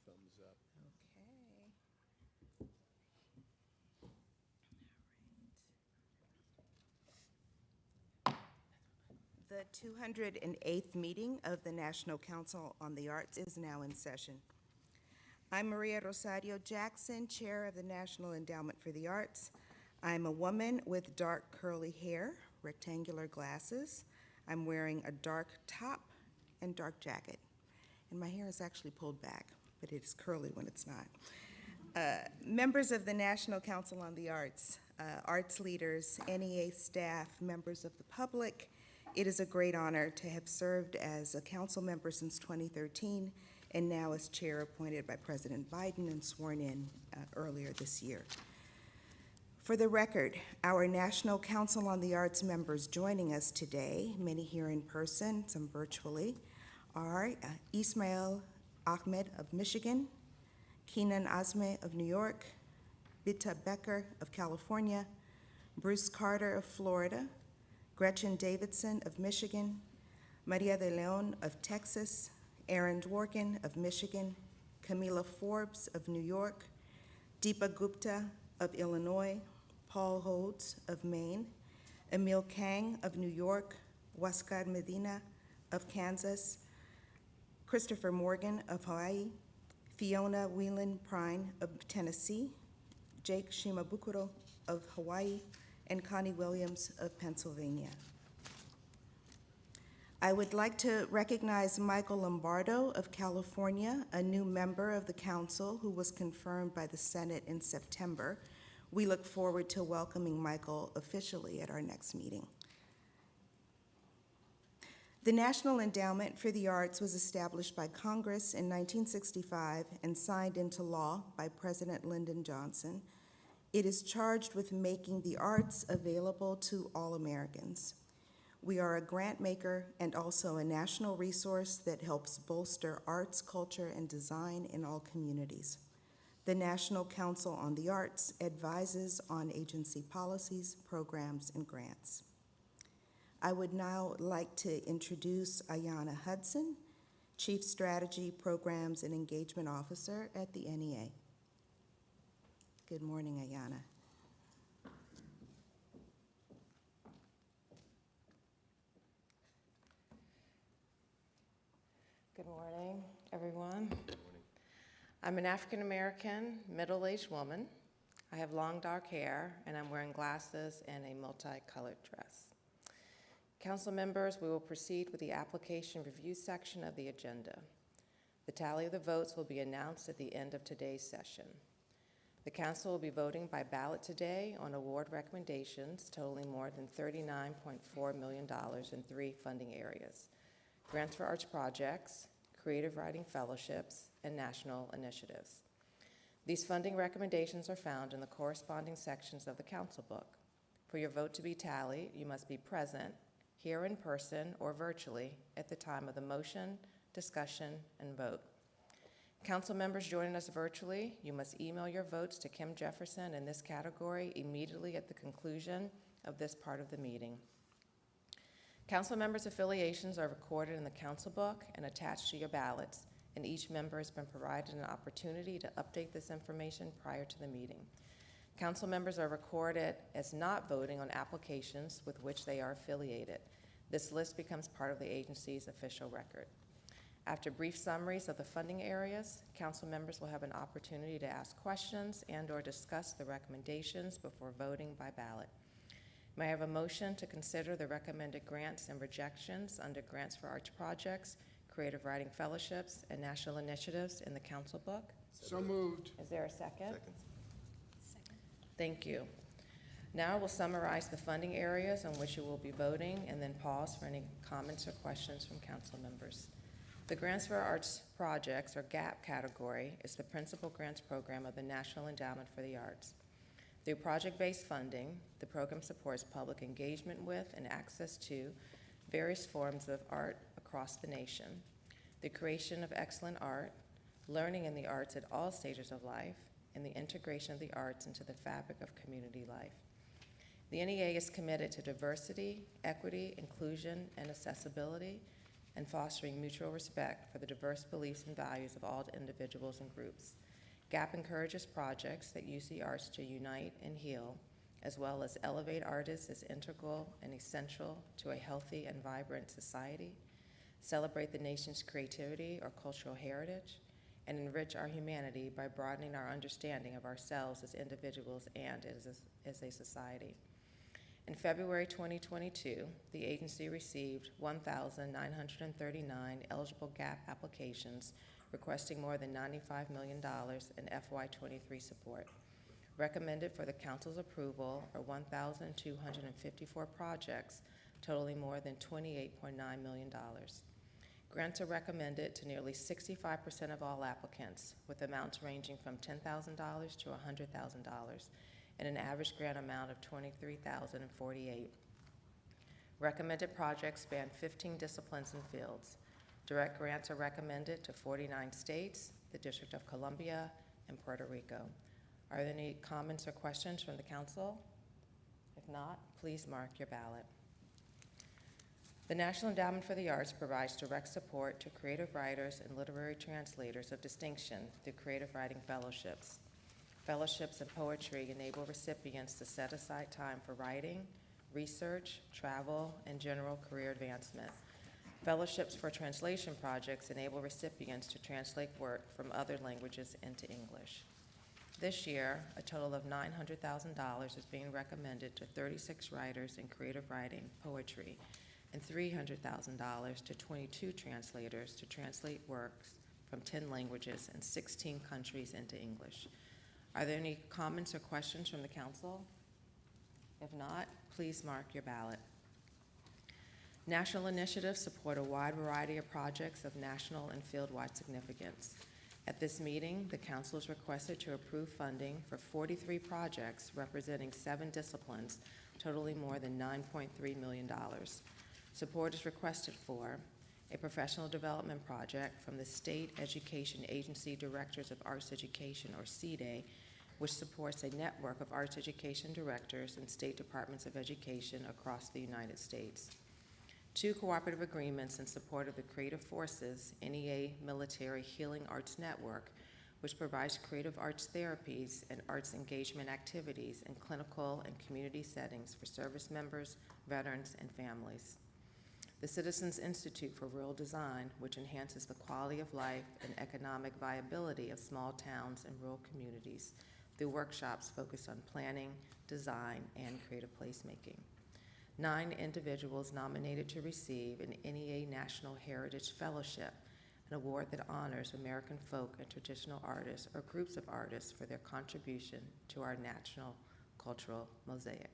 Thumbs up. Okay. All right. The 208th meeting of the National Council on the Arts is now in session. I'm Maria Rosario Jackson, Chair of the National Endowment for the Arts. I'm a woman with dark curly hair, rectangular glasses. I'm wearing a dark top and dark jacket. And my hair is actually pulled back, but it is curly when it's not. Members of the National Council on the Arts, arts leaders, NEA staff, members of the public, it is a great honor to have served as a council member since 2013 and now as chair appointed by President Biden and sworn in earlier this year. For the record, our National Council on the Arts members joining us today, many here in person, some virtually, are Ismail Ahmed of Michigan, Keenan Azme of New York, Bita Becker of California, Bruce Carter of Florida, Gretchen Davidson of Michigan, Maria de Leon of Texas, Aaron Dworkin of Michigan, Camila Forbes of New York, Deepa Gupta of Illinois, Paul Hodes of Maine, Emil Kang of New York, Huáscar Medina of Kansas, Christopher Morgan of Hawaii, Fiona Whelan Prine of Tennessee, Jake Shimabukuro of Hawaii, and Connie Williams of Pennsylvania. I would like to recognize Michael Lombardo of California, a new member of the council who was confirmed by the Senate in September. We look forward to welcoming Michael officially at our next meeting. The National Endowment for the Arts was established by Congress in 1965 and signed into law by President Lyndon Johnson. It is charged with making the arts available to all Americans. We are a grant maker and also a national resource that helps bolster arts, culture, and design in all communities. The National Council on the Arts advises on agency policies, programs, and grants. I would now like to introduce Ayanna Hudson, Chief Strategy, Programs, and Engagement Officer at the NEA. Good morning, Ayanna. Good morning, everyone. Good morning. I'm an African-American, middle-aged woman. I have long dark hair, and I'm wearing glasses and a multicolored dress. Council members, we will proceed with the application review section of the agenda. The tally of the votes will be announced at the end of today's session. The council will be voting by ballot today on award recommendations totaling more than $39.4 million in 3 funding areas: grants for arts projects, creative writing fellowships, and national initiatives. These funding recommendations are found in the corresponding sections of the council book. For your vote to be tallied, you must be present, here in person or virtually, at the time of the motion, discussion, and vote. Council members joining us virtually, you must email your votes to Kim Jefferson in this category immediately at the conclusion of this part of the meeting. Council members' affiliations are recorded in the council book and attached to your ballots, and each member has been provided an opportunity to update this information prior to the meeting. Council members are recorded as not voting on applications with which they are affiliated. This list becomes part of the agency's official record. After brief summaries of the funding areas, council members will have an opportunity to ask questions and/or discuss the recommendations before voting by ballot. May I have a motion to consider the recommended grants and rejections under grants for arts projects, creative writing fellowships, and national initiatives in the council book? So moved. Is there a second? Second. Thank you. Now we'll summarize the funding areas on which you will be voting and then pause for any comments or questions from council members. The Grants for Arts Projects, or GAP category, is the principal grants program of the National Endowment for the Arts. Through project-based funding, the program supports public engagement with and access to various forms of art across the nation, the creation of excellent art, learning in the arts at all stages of life, and the integration of the arts into the fabric of community life. The NEA is committed to diversity, equity, inclusion, and accessibility, and fostering mutual respect for the diverse beliefs and values of all individuals and groups. GAP encourages projects that use the arts to unite and heal, as well as elevate artists as integral and essential to a healthy and vibrant society, celebrate the nation's creativity or cultural heritage, and enrich our humanity by broadening our understanding of ourselves as individuals and as a society. In February 2022, the agency received 1,939 eligible GAP applications requesting more than $95 million in FY23 support. Recommended for the Council's approval are 1,254 projects totaling more than $28.9 million. Grants are recommended to nearly 65% of all applicants, with amounts ranging from $10,000 to $100,000, and an average grant amount of $23,048. Recommended projects span 15 disciplines and fields. Direct grants are recommended to 49 states, the District of Columbia, and Puerto Rico. Are there any comments or questions from the council? If not, please mark your ballot. The National Endowment for the Arts provides direct support to creative writers and literary translators of distinction through creative writing fellowships. Fellowships in poetry enable recipients to set aside time for writing, research, travel, and general career advancement. Fellowships for translation projects enable recipients to translate work from other languages into English. This year, a total of $900,000 is being recommended to 36 writers in creative writing, poetry, and $300,000 to 22 translators to translate works from 10 languages and 16 countries into English. Are there any comments or questions from the council? If not, please mark your ballot. National initiatives support a wide variety of projects of national and field-wide significance. At this meeting, the council is requested to approve funding for 43 projects representing 7 disciplines, totaling more than $9.3 million. Support is requested for a professional development project from the State Education Agency Directors of Arts Education, or CEDA, which supports a network of arts education directors in state departments of education across the United States. 2 cooperative agreements in support of the Creative Forces NEA Military Healing Arts Network, which provides creative arts therapies and arts engagement activities in clinical and community settings for service members, veterans, and families. The Citizens Institute for Rural Design, which enhances the quality of life and economic viability of small towns and rural communities through workshops focused on planning, design, and creative placemaking. 9 individuals nominated to receive an NEA National Heritage Fellowship, an award that honors American folk and traditional artists or groups of artists for their contribution to our national cultural mosaic.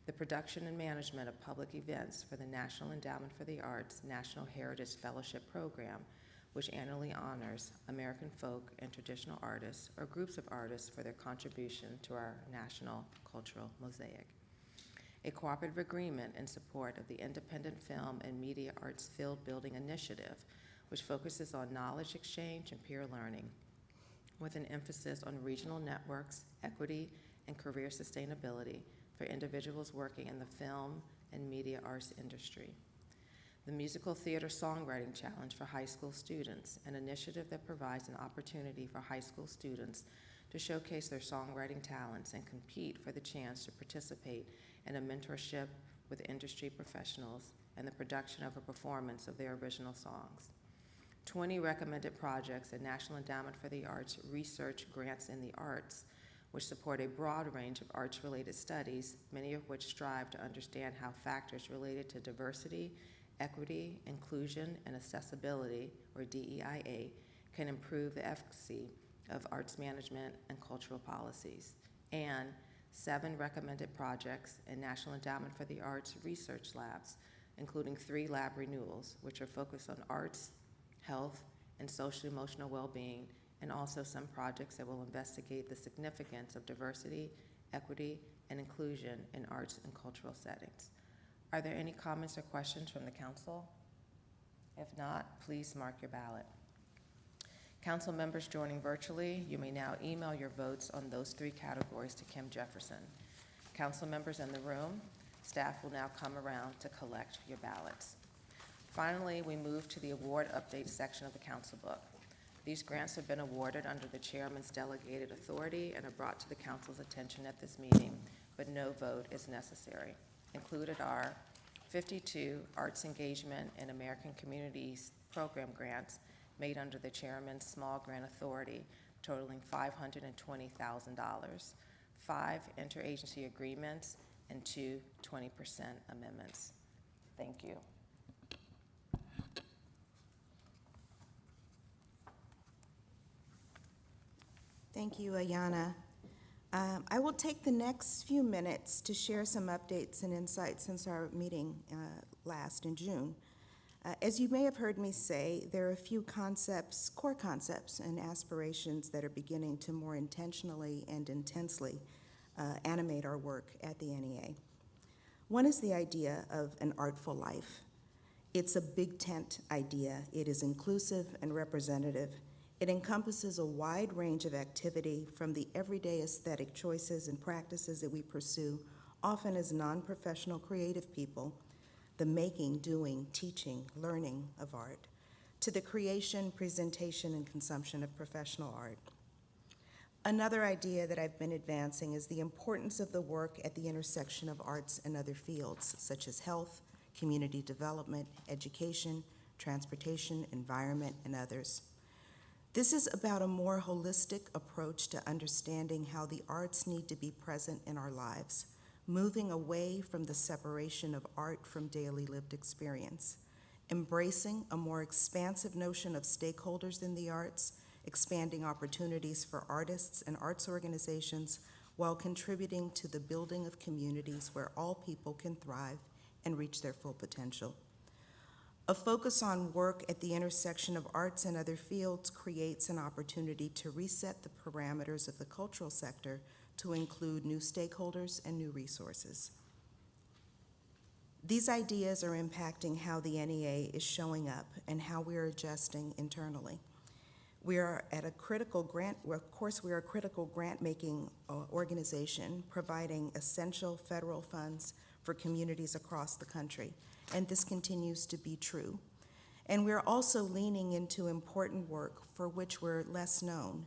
The production and management of public events for the National Endowment for the Arts National Heritage Fellowship Program, which annually honors American folk and traditional artists or groups of artists for their contribution to our national cultural mosaic. A cooperative agreement in support of the Independent Film and Media Arts Field Building Initiative, which focuses on knowledge exchange and peer learning, with an emphasis on regional networks, equity, and career sustainability for individuals working in the film and media arts industry. The Musical Theater Songwriting Challenge for high school students, an initiative that provides an opportunity for high school students to showcase their songwriting talents and compete for the chance to participate in a mentorship with industry professionals and the production of a performance of their original songs. 20 recommended projects in National Endowment for the Arts research grants in the arts, which support a broad range of arts-related studies, many of which strive to understand how factors related to diversity, equity, inclusion, and accessibility, or DEIA, can improve the efficacy of arts management and cultural policies. And 7 recommended projects in National Endowment for the Arts research labs, including 3 lab renewals, which are focused on arts, health, and social-emotional well-being, and also some projects that will investigate the significance of diversity, equity, and inclusion in arts and cultural settings. Are there any comments or questions from the council? If not, please mark your ballot. Council members joining virtually, you may now email your votes on those 3 categories to Kim Jefferson. Council members in the room, staff will now come around to collect your ballots. Finally, we move to the award update section of the council book. These grants have been awarded under the chairman's delegated authority and are brought to the council's attention at this meeting, but no vote is necessary. Included are 52 Arts Engagement and American Communities Program grants made under the chairman's small grant authority, totaling $520,000, 5 interagency agreements, and 2 20% amendments. Thank you. Thank you, Ayanna. I will take the next few minutes to share some updates and insights since our meeting last in June. As you may have heard me say, there are a few concepts, core concepts and aspirations that are beginning to more intentionally and intensely animate our work at the NEA. One is the idea of an artful life. It's a big tent idea. It is inclusive and representative. It encompasses a wide range of activity, from the everyday aesthetic choices and practices that we pursue, often as non-professional creative people, the making, doing, teaching, learning of art, to the creation, presentation, and consumption of professional art. Another idea that I've been advancing is the importance of the work at the intersection of arts and other fields, such as health, community development, education, transportation, environment, and others. This is about a more holistic approach to understanding how the arts need to be present in our lives, moving away from the separation of art from daily lived experience, embracing a more expansive notion of stakeholders in the arts, expanding opportunities for artists and arts organizations while contributing to the building of communities where all people can thrive and reach their full potential. A focus on work at the intersection of arts and other fields creates an opportunity to reset the parameters of the cultural sector to include new stakeholders and new resources. These ideas are impacting how the NEA is showing up and how we are adjusting internally. We are a critical grant-making organization providing essential federal funds for communities across the country, and this continues to be true. And we're also leaning into important work for which we're less known.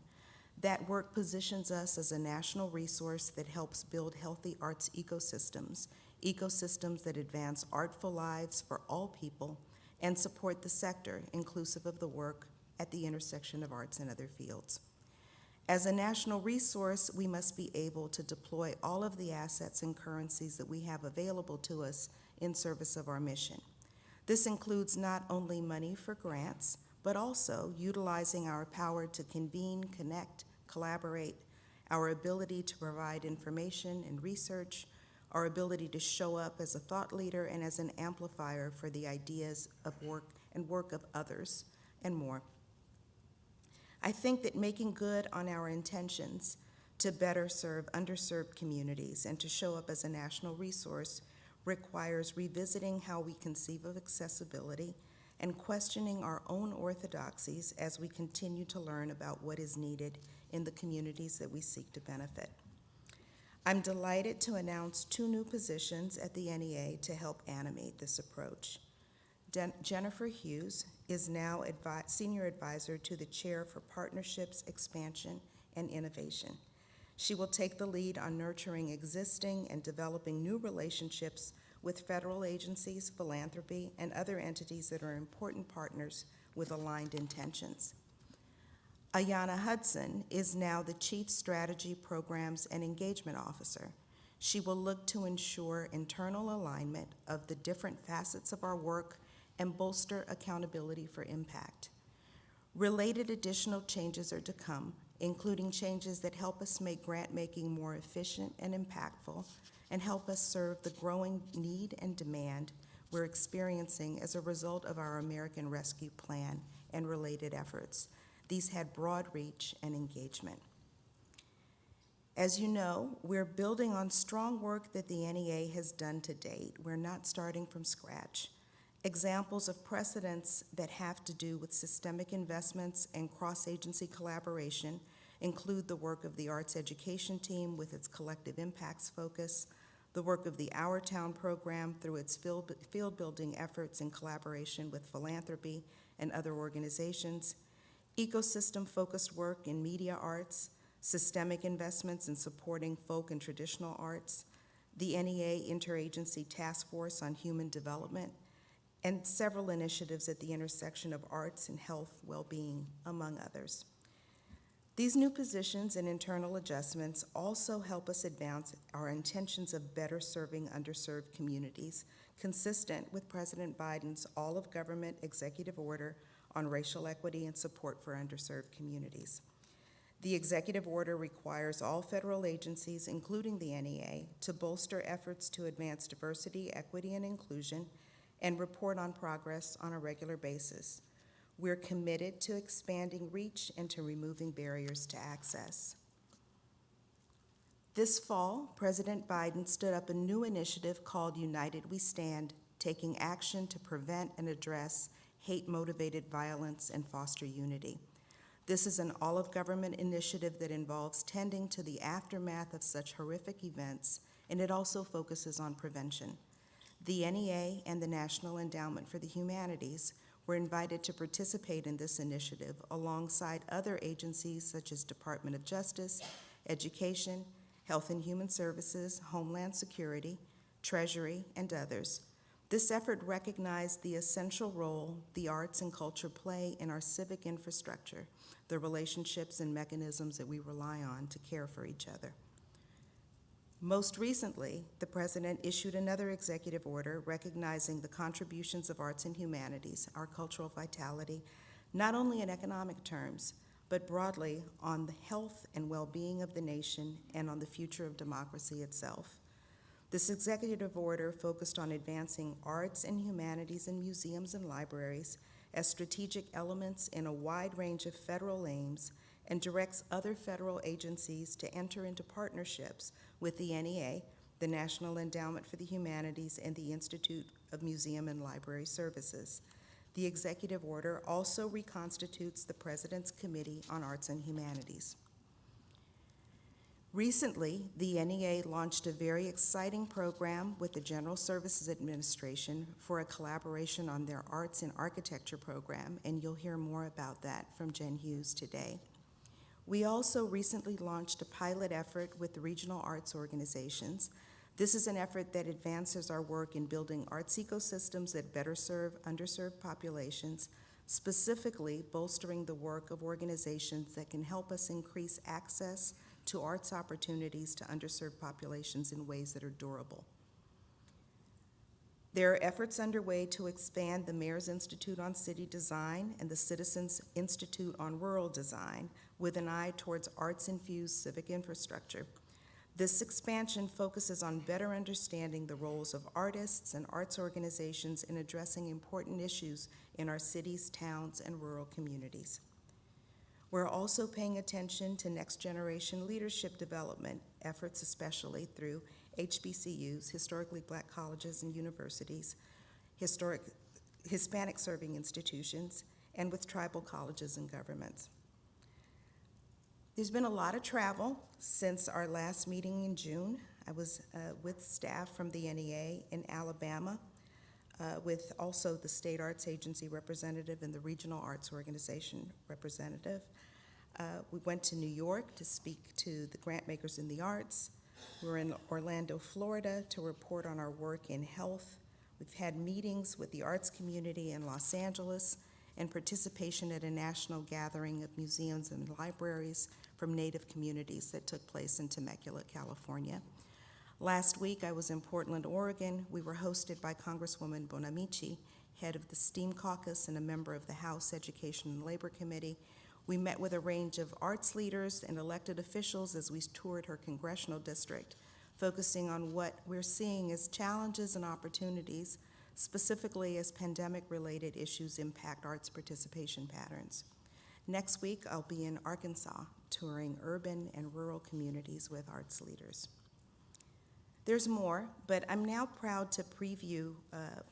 That work positions us as a national resource that helps build healthy arts ecosystems that advance artful lives for all people and support the sector, inclusive of the work at the intersection of arts and other fields. As a national resource, we must be able to deploy all of the assets and currencies that we have available to us in service of our mission. This includes not only money for grants, but also utilizing our power to convene, connect, collaborate, our ability to provide information and research, our ability to show up as a thought leader and as an amplifier for the ideas of work of others, and more. I think that making good on our intentions to better serve underserved communities and to show up as a national resource requires revisiting how we conceive of accessibility and questioning our own orthodoxies as we continue to learn about what is needed in the communities that we seek to benefit. I'm delighted to announce 2 new positions at the NEA to help animate this approach. Jennifer Hughes is now Senior Advisor to the Chair for Partnerships, Expansion, and Innovation. She will take the lead on nurturing existing and developing new relationships with federal agencies, philanthropy, and other entities that are important partners with aligned intentions. Ayanna Hudson is now the Chief Strategy, Programs, and Engagement Officer. She will look to ensure internal alignment of the different facets of our work and bolster accountability for impact. Related additional changes are to come, including changes that help us make grant-making more efficient and impactful and help us serve the growing need and demand we're experiencing as a result of our American Rescue Plan and related efforts. These had broad reach and engagement. As you know, we're building on strong work that the NEA has done to date. We're not starting from scratch. Examples of precedents that have to do with systemic investments and cross-agency collaboration include the work of the Arts Education Team with its collective impacts focus, the work of the Our Town program through its field-building efforts in collaboration with philanthropy and other organizations, ecosystem-focused work in media arts, systemic investments in supporting folk and traditional arts, the NEA Interagency Task Force on Human Development, and several initiatives at the intersection of arts and health well-being, among others. These new positions and internal adjustments also help us advance our intentions of better serving underserved communities, consistent with President Biden's all-of-government executive order on racial equity and support for underserved communities. The executive order requires all federal agencies, including the NEA, to bolster efforts to advance diversity, equity, and inclusion, and report on progress on a regular basis. We're committed to expanding reach and to removing barriers to access. This fall, President Biden stood up a new initiative called United We Stand, taking action to prevent and address hate-motivated violence and foster unity. This is an all-of-government initiative that involves tending to the aftermath of such horrific events, and it also focuses on prevention. The NEA and the National Endowment for the Humanities were invited to participate in this initiative alongside other agencies such as Department of Justice, Education, Health and Human Services, Homeland Security, Treasury, and others. This effort recognized the essential role the arts and culture play in our civic infrastructure, the relationships and mechanisms that we rely on to care for each other. Most recently, the President issued another executive order recognizing the contributions of arts and humanities, our cultural vitality, not only in economic terms, but broadly on the health and well-being of the nation and on the future of democracy itself. This executive order focused on advancing arts and humanities in museums and libraries as strategic elements in a wide range of federal aims and directs other federal agencies to enter into partnerships with the NEA, the National Endowment for the Humanities, and the Institute of Museum and Library Services. The executive order also reconstitutes the President's Committee on Arts and Humanities. Recently, the NEA launched a very exciting program with the General Services Administration for a collaboration on their Arts and Architecture program, and you'll hear more about that from Jen Hughes today. We also recently launched a pilot effort with the regional arts organizations. This is an effort that advances our work in building arts ecosystems that better serve underserved populations, specifically bolstering the work of organizations that can help us increase access to arts opportunities to underserved populations in ways that are durable. There are efforts underway to expand the Mayor's Institute on City Design and the Citizens Institute on Rural Design with an eye towards arts-infused civic infrastructure. This expansion focuses on better understanding the roles of artists and arts organizations in addressing important issues in our cities, towns, and rural communities. We're also paying attention to next-generation leadership development efforts, especially through HBCUs, historically black colleges and universities, Hispanic-serving institutions, and with tribal colleges and governments. There's been a lot of travel since our last meeting in June. I was with staff from the NEA in Alabama, with also the State Arts Agency representative and the Regional Arts Organization representative. We went to New York to speak to the grant makers in the arts. We're in Orlando, Florida to report on our work in health. We've had meetings with the arts community in Los Angeles and participation at a national gathering of museums and libraries from Native communities that took place in Temecula, California. Last week, I was in Portland, Oregon. We were hosted by Congresswoman Bonamici, head of the STEAM Caucus and a member of the House Education and Labor Committee. We met with a range of arts leaders and elected officials as we toured her congressional district, focusing on what we're seeing as challenges and opportunities, specifically as pandemic-related issues impact arts participation patterns. Next week, I'll be in Arkansas, touring urban and rural communities with arts leaders. There's more, but I'm now proud to preview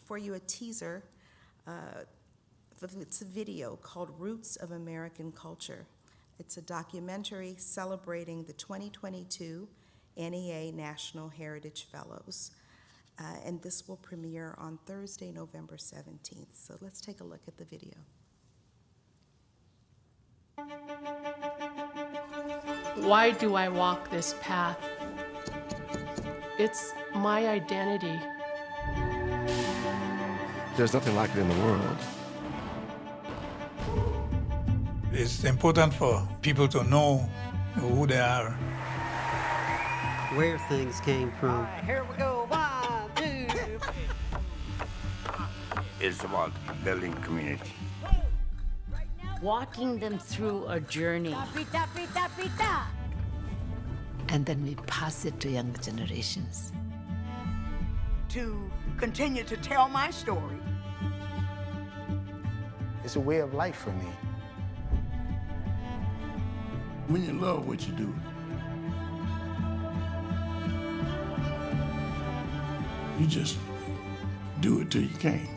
for you a teaser. It's a video called Roots of American Culture. It's a documentary celebrating the 2022 NEA National Heritage Fellows. And this will premiere on Thursday, November 17th. So let's take a look at the video. Why do I walk this path? It's my identity. There's nothing like it in the world. It's important for people to know who they are. Where things came from. Here we go, 1, 2. It's about building community. Walking them through a journey. Pita, pita, pita. And then we pass it to younger generations. To continue to tell my story. It's a way of life for me. When you love what you do, you just do it till you can't.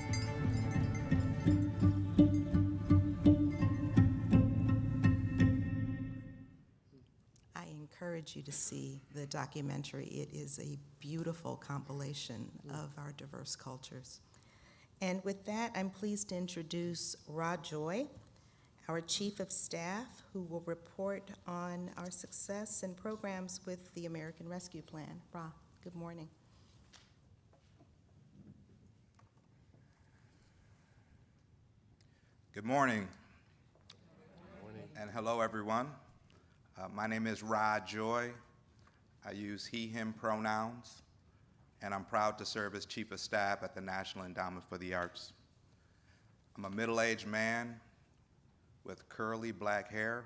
I encourage you to see the documentary. It is a beautiful compilation of our diverse cultures. And with that, I'm pleased to introduce Ra Joy, our Chief of Staff, who will report on our success and programs with the American Rescue Plan. Ra, good morning. Good morning. And hello, everyone. My name is Ra Joy. I use he, him pronouns, and I'm proud to serve as Chief of Staff at the National Endowment for the Arts. I'm a middle-aged man with curly black hair.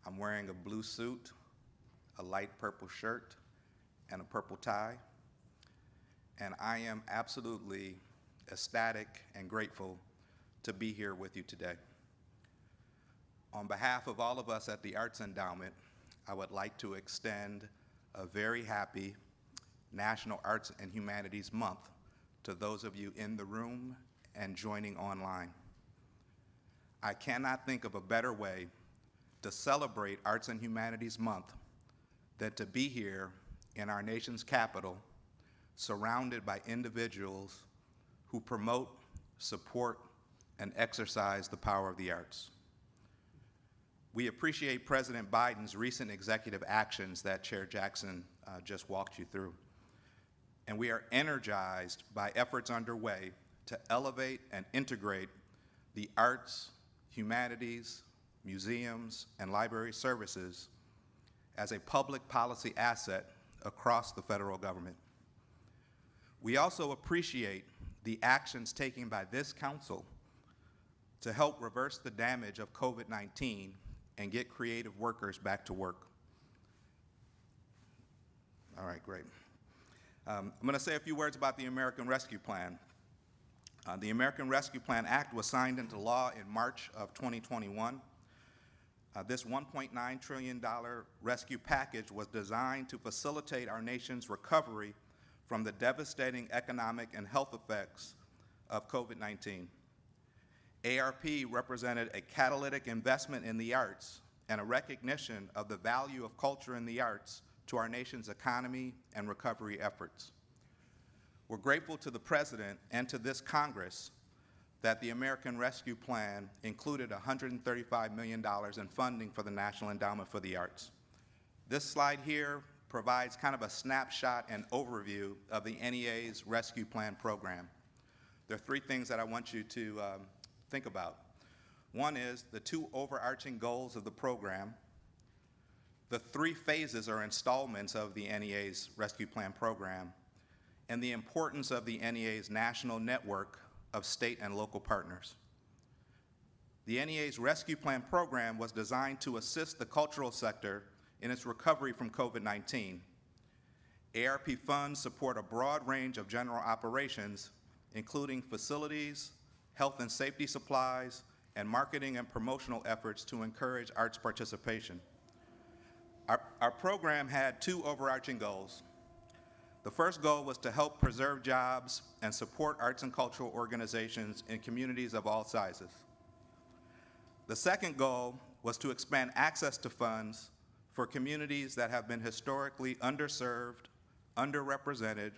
I'm wearing a blue suit, a light purple shirt, and a purple tie. And I am absolutely ecstatic and grateful to be here with you today. On behalf of all of us at the Arts Endowment, I would like to extend a very happy National Arts and Humanities Month to those of you in the room and joining online. I cannot think of a better way to celebrate Arts and Humanities Month than to be here in our nation's capital, surrounded by individuals who promote, support, and exercise the power of the arts. We appreciate President Biden's recent executive actions that Chair Jackson just walked you through. And we are energized by efforts underway to elevate and integrate the arts, humanities, museums, and library services as a public policy asset across the federal government. We also appreciate the actions taken by this council to help reverse the damage of COVID-19 and get creative workers back to work. All right, great. I'm going to say a few words about the American Rescue Plan. The American Rescue Plan Act was signed into law in March of 2021. This $1.9 trillion rescue package was designed to facilitate our nation's recovery from the devastating economic and health effects of COVID-19. ARP represented a catalytic investment in the arts and a recognition of the value of culture in the arts to our nation's economy and recovery efforts. We're grateful to the President and to this Congress that the American Rescue Plan included $135 million in funding for the National Endowment for the Arts. This slide here provides kind of a snapshot and overview of the NEA's Rescue Plan program. There are three things that I want you to think about. One is the two overarching goals of the program. The three phases or installments of the NEA's Rescue Plan program, and the importance of the NEA's national network of state and local partners. The NEA's Rescue Plan program was designed to assist the cultural sector in its recovery from COVID-19. ARP funds support a broad range of general operations, including facilities, health and safety supplies, and marketing and promotional efforts to encourage arts participation. Our program had two overarching goals. The first goal was to help preserve jobs and support arts and cultural organizations in communities of all sizes. The second goal was to expand access to funds for communities that have been historically underserved, underrepresented,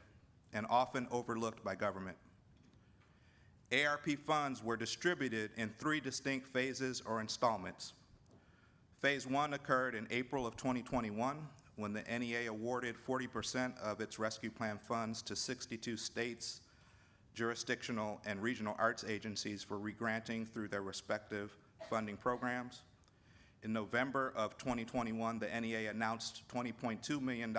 and often overlooked by government. ARP funds were distributed in 3 distinct phases or installments. Phase 1 occurred in April of 2021, when the NEA awarded 40% of its rescue plan funds to 62 states, jurisdictional, and regional arts agencies for regranting through their respective funding programs. In November of 2021, the NEA announced $20.2 million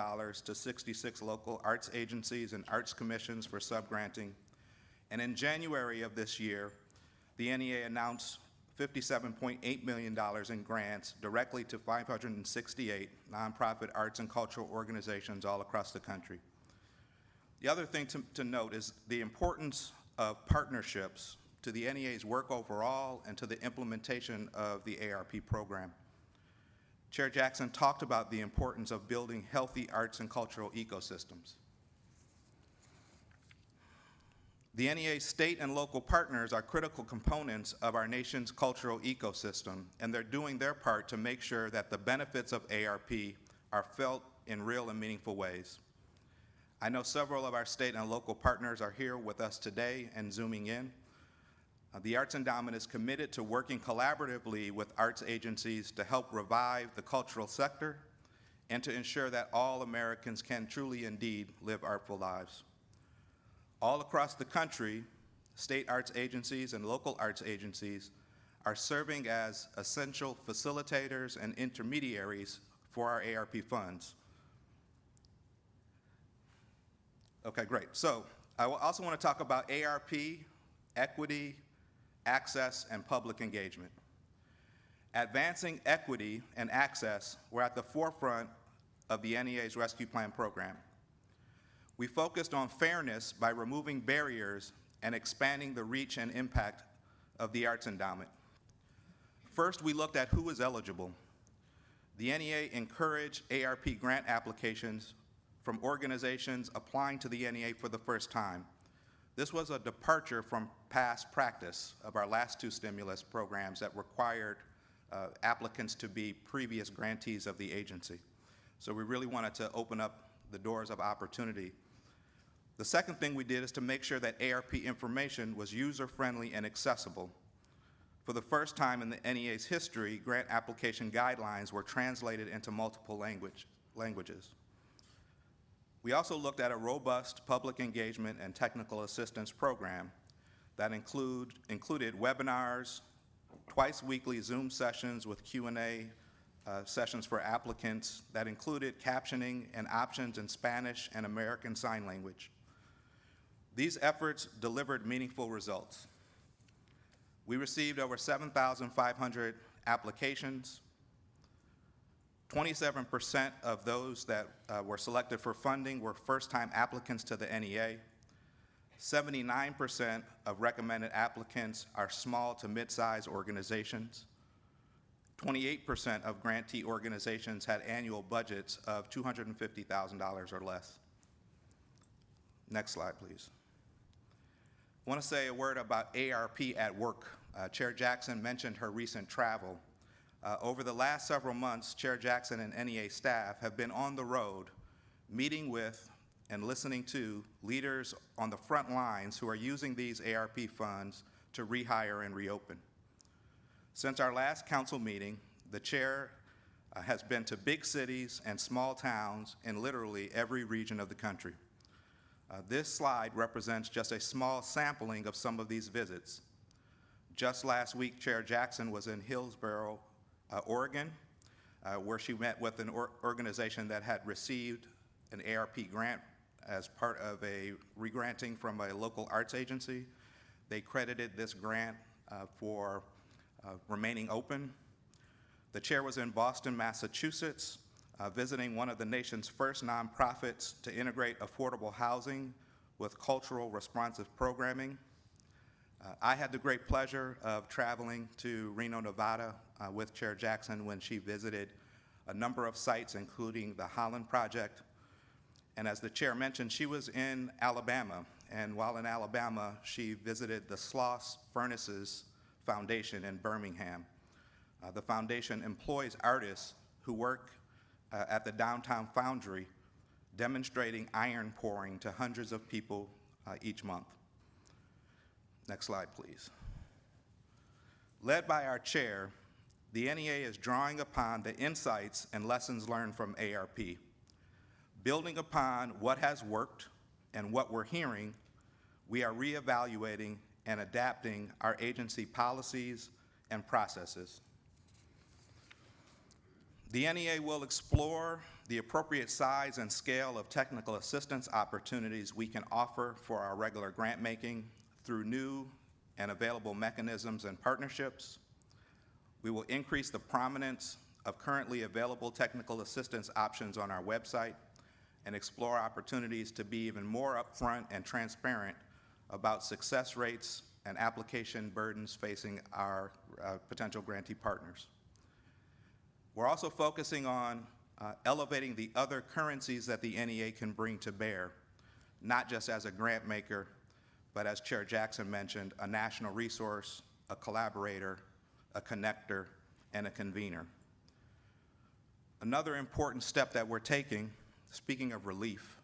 to 66 local arts agencies and arts commissions for subgranting. And in January of this year, the NEA announced $57.8 million in grants directly to 568 nonprofit arts and cultural organizations all across the country. The other thing to note is the importance of partnerships to the NEA's work overall and to the implementation of the ARP program. Chair Jackson talked about the importance of building healthy arts and cultural ecosystems. The NEA's state and local partners are critical components of our nation's cultural ecosystem, and they're doing their part to make sure that the benefits of ARP are felt in real and meaningful ways. I know several of our state and local partners are here with us today and Zooming in. The Arts Endowment is committed to working collaboratively with arts agencies to help revive the cultural sector and to ensure that all Americans can truly indeed live artful lives. All across the country, state arts agencies and local arts agencies are serving as essential facilitators and intermediaries for our ARP funds. Okay, great. So I also want to talk about ARP, equity, access, and public engagement. Advancing equity and access were at the forefront of the NEA's Rescue Plan program. We focused on fairness by removing barriers and expanding the reach and impact of the Arts Endowment. First, we looked at who was eligible. The NEA encouraged ARP grant applications from organizations applying to the NEA for the first time. This was a departure from past practice of our last 2 stimulus programs that required applicants to be previous grantees of the agency. So we really wanted to open up the doors of opportunity. The second thing we did is to make sure that ARP information was user-friendly and accessible. For the first time in the NEA's history, grant application guidelines were translated into multiple languages. We also looked at a robust public engagement and technical assistance program that included webinars, twice-weekly Zoom sessions with Q&A sessions for applicants that included captioning and options in Spanish and American Sign Language. These efforts delivered meaningful results. We received over 7,500 applications. 27% of those that were selected for funding were first-time applicants to the NEA. 79% of recommended applicants are small to mid-size organizations. 28% of grantee organizations had annual budgets of $250,000 or less. Next slide, please. I want to say a word about ARP at work. Chair Jackson mentioned her recent travel. Over the last several months, Chair Jackson and NEA staff have been on the road meeting with and listening to leaders on the front lines who are using these ARP funds to rehire and reopen. Since our last council meeting, the chair has been to big cities and small towns in literally every region of the country. This slide represents just a small sampling of some of these visits. Just last week, Chair Jackson was in Hillsboro, Oregon, where she met with an organization that had received an ARP grant as part of a regranting from a local arts agency. They credited this grant for remaining open. The chair was in Boston, Massachusetts, visiting one of the nation's first nonprofits to integrate affordable housing with cultural responsive programming. I had the great pleasure of traveling to Reno, Nevada with Chair Jackson when she visited a number of sites, including the Holland Project. And as the chair mentioned, she was in Alabama. And while in Alabama, she visited the Sloss Furnaces Foundation in Birmingham. The foundation employs artists who work at the downtown foundry, demonstrating iron pouring to hundreds of people each month. Next slide, please. Led by our chair, the NEA is drawing upon the insights and lessons learned from ARP, building upon what has worked and what we're hearing. We are reevaluating and adapting our agency policies and processes. The NEA will explore the appropriate size and scale of technical assistance opportunities we can offer for our regular grant making through new and available mechanisms and partnerships. We will increase the prominence of currently available technical assistance options on our website and explore opportunities to be even more upfront and transparent about success rates and application burdens facing our potential grantee partners. We're also focusing on elevating the other currencies that the NEA can bring to bear, not just as a grant maker, but as Chair Jackson mentioned, a national resource, a collaborator, a connector, and a convener. Another important step that we're taking, speaking of relief,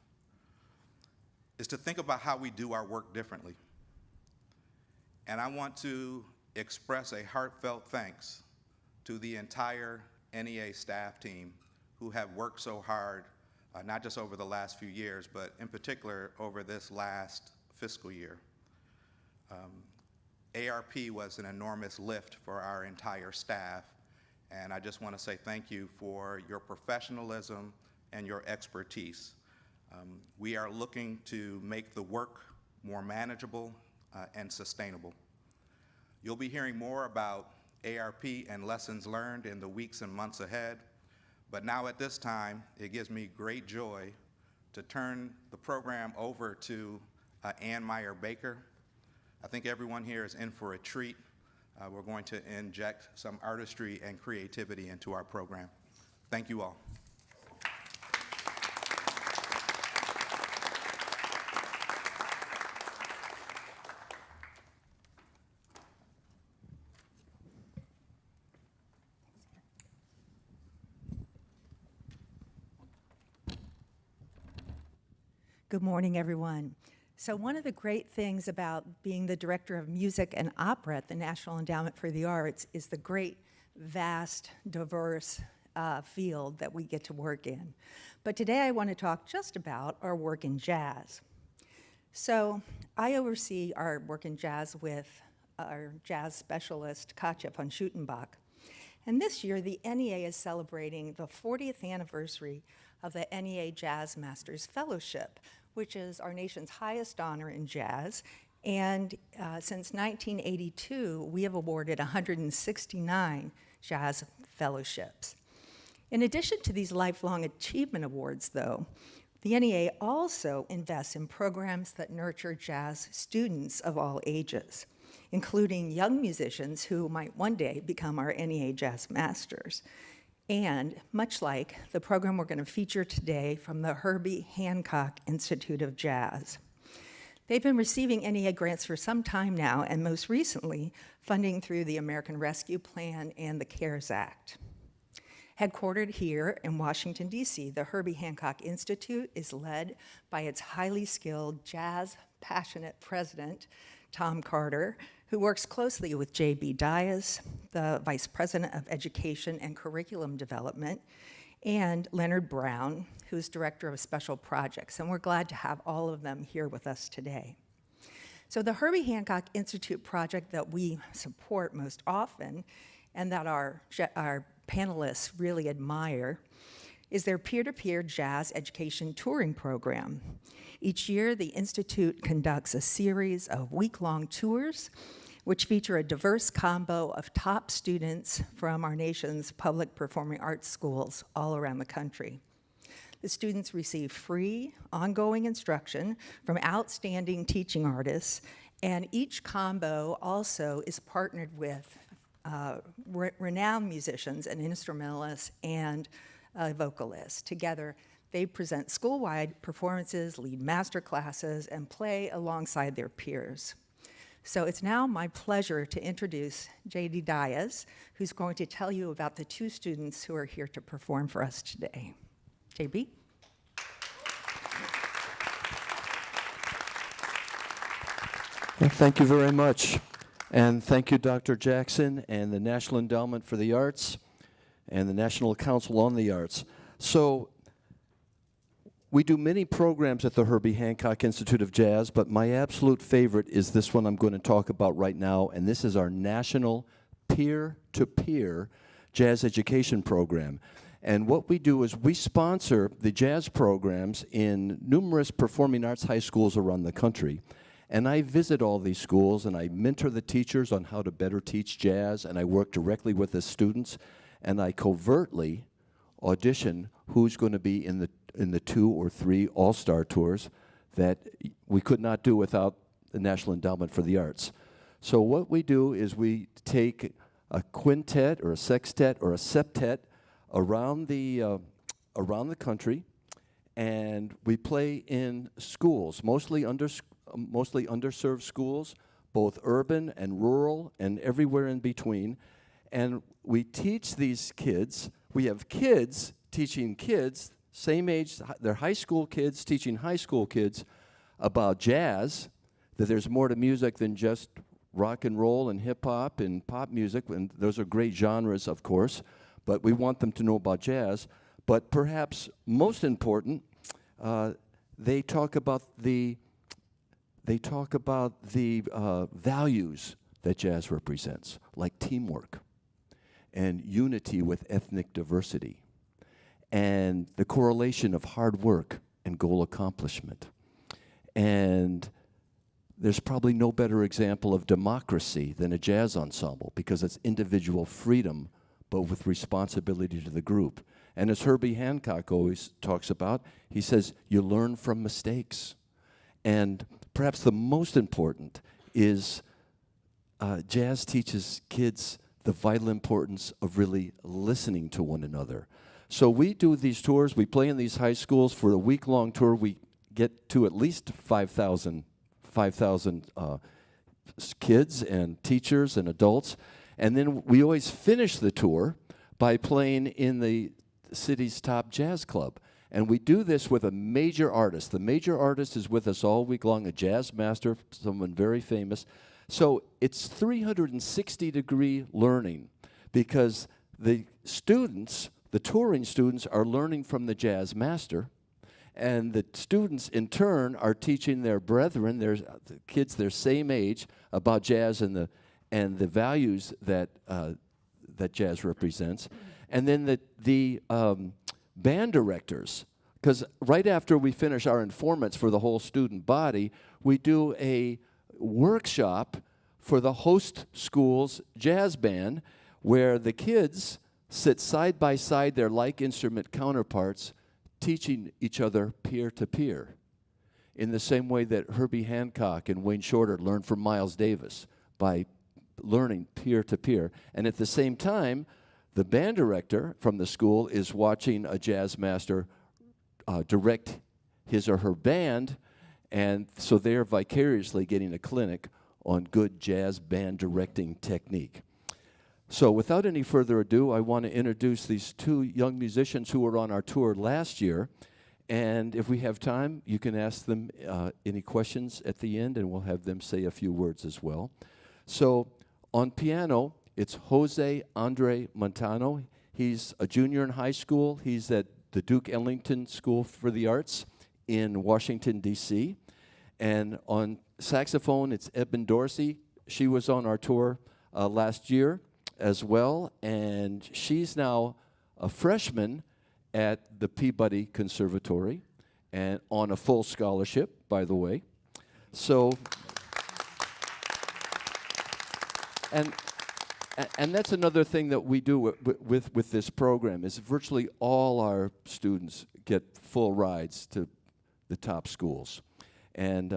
is to think about how we do our work differently. And I want to express a heartfelt thanks to the entire NEA staff team who have worked so hard, not just over the last few years, but in particular over this last fiscal year. ARP was an enormous lift for our entire staff, and I just want to say thank you for your professionalism and your expertise. We are looking to make the work more manageable and sustainable. You'll be hearing more about ARP and lessons learned in the weeks and months ahead, but now at this time, it gives me great joy to turn the program over to Ann Meyer-Baker. I think everyone here is in for a treat. We're going to inject some artistry and creativity into our program. Thank you all. Good morning, everyone. So one of the great things about being the director of music and opera at the National Endowment for the Arts is the great, vast, diverse field that we get to work in. But today I want to talk just about our work in jazz. So I oversee our work in jazz with our jazz specialist, Katja von Schutenbach. And this year, the NEA is celebrating the 40th anniversary of the NEA Jazz Masters Fellowship, which is our nation's highest honor in jazz. And since 1982, we have awarded 169 jazz fellowships. In addition to these lifelong achievement awards, though, the NEA also invests in programs that nurture jazz students of all ages, including young musicians who might one day become our NEA Jazz Masters. And much like the program we're going to feature today from the Herbie Hancock Institute of Jazz. They've been receiving NEA grants for some time now, and most recently, funding through the American Rescue Plan and the CARES Act. Headquartered here in Washington, D.C., the Herbie Hancock Institute is led by its highly skilled, jazz-passionate president, Tom Carter, who works closely with J.B. Dias, the Vice President of Education and Curriculum Development, and Leonard Brown, who's Director of Special Projects. And we're glad to have all of them here with us today. So the Herbie Hancock Institute project that we support most often, and that our panelists really admire, is their peer-to-peer jazz education touring program. Each year, the Institute conducts a series of week-long tours which feature a diverse combo of top students from our nation's public performing arts schools all around the country. The students receive free, ongoing instruction from outstanding teaching artists, and each combo also is partnered with renowned musicians and instrumentalists and vocalists. Together, they present school-wide performances, lead master classes, and play alongside their peers. So it's now my pleasure to introduce J.D. Diaz, who's going to tell you about the two students who are here to perform for us today. JB? Well, thank you very much. And thank you, Dr. Jackson, and the National Endowment for the Arts, and the National Council on the Arts. So we do many programs at the Herbie Hancock Institute of Jazz, but my absolute favorite is this one I'm going to talk about right now, and this is our national peer-to-peer jazz education program. And what we do is we sponsor the jazz programs in numerous performing arts high schools around the country. And I visit all these schools, and I mentor the teachers on how to better teach jazz, and I work directly with the students, and I covertly audition who's going to be in the 2 or 3 all-star tours that we could not do without the National Endowment for the Arts. So what we do is we take a quintet or a sextet or a septet around the country, and we play in schools, mostly underserved schools, both urban and rural and everywhere in between. And we teach these kids. We have kids teaching kids, same age, they're high school kids teaching high school kids about jazz, that there's more to music than just rock and roll and hip hop and pop music, and those are great genres, of course, but we want them to know about jazz. But perhaps most important, they talk about the values that jazz represents, like teamwork and unity with ethnic diversity, and the correlation of hard work and goal accomplishment. And there's probably no better example of democracy than a jazz ensemble, because it's individual freedom, but with responsibility to the group. And as Herbie Hancock always talks about, he says, you learn from mistakes. And perhaps the most important is jazz teaches kids the vital importance of really listening to one another. So we do these tours, we play in these high schools. For a week-long tour, we get to at least 5,000 kids and teachers and adults. And then we always finish the tour by playing in the city's top jazz club. And we do this with a major artist. The major artist is with us all week long, a jazz master, someone very famous. So it's 360-degree learning, because the students, the touring students, are learning from the jazz master, and the students, in turn, are teaching their brethren, the kids their same age, about jazz and the values that that jazz represents. And then the band directors, because right after we finish our informants for the whole student body, we do a workshop for the host school's jazz band, where the kids sit side by side their like instrument counterparts, teaching each other peer to peer, in the same way that Herbie Hancock and Wayne Shorter learned from Miles Davis, by learning peer to peer. And at the same time, the band director from the school is watching a jazz master direct his or her band, and so they're vicariously getting a clinic on good jazz band directing technique. So without any further ado, I want to introduce these two young musicians who were on our tour last year. And if we have time, you can ask them any questions at the end, and we'll have them say a few words as well. So on piano, it's Jose Andre Montano. He's a junior in high school. He's at the Duke Ellington School for the Arts in Washington, D.C. And on saxophone, it's Eben Dorsey. She was on our tour last year as well, and she's now a freshman at the Peabody Conservatory, and on a full scholarship, by the way. So, and that's another thing that we do with this program, is virtually all our students get full rides to the top schools, and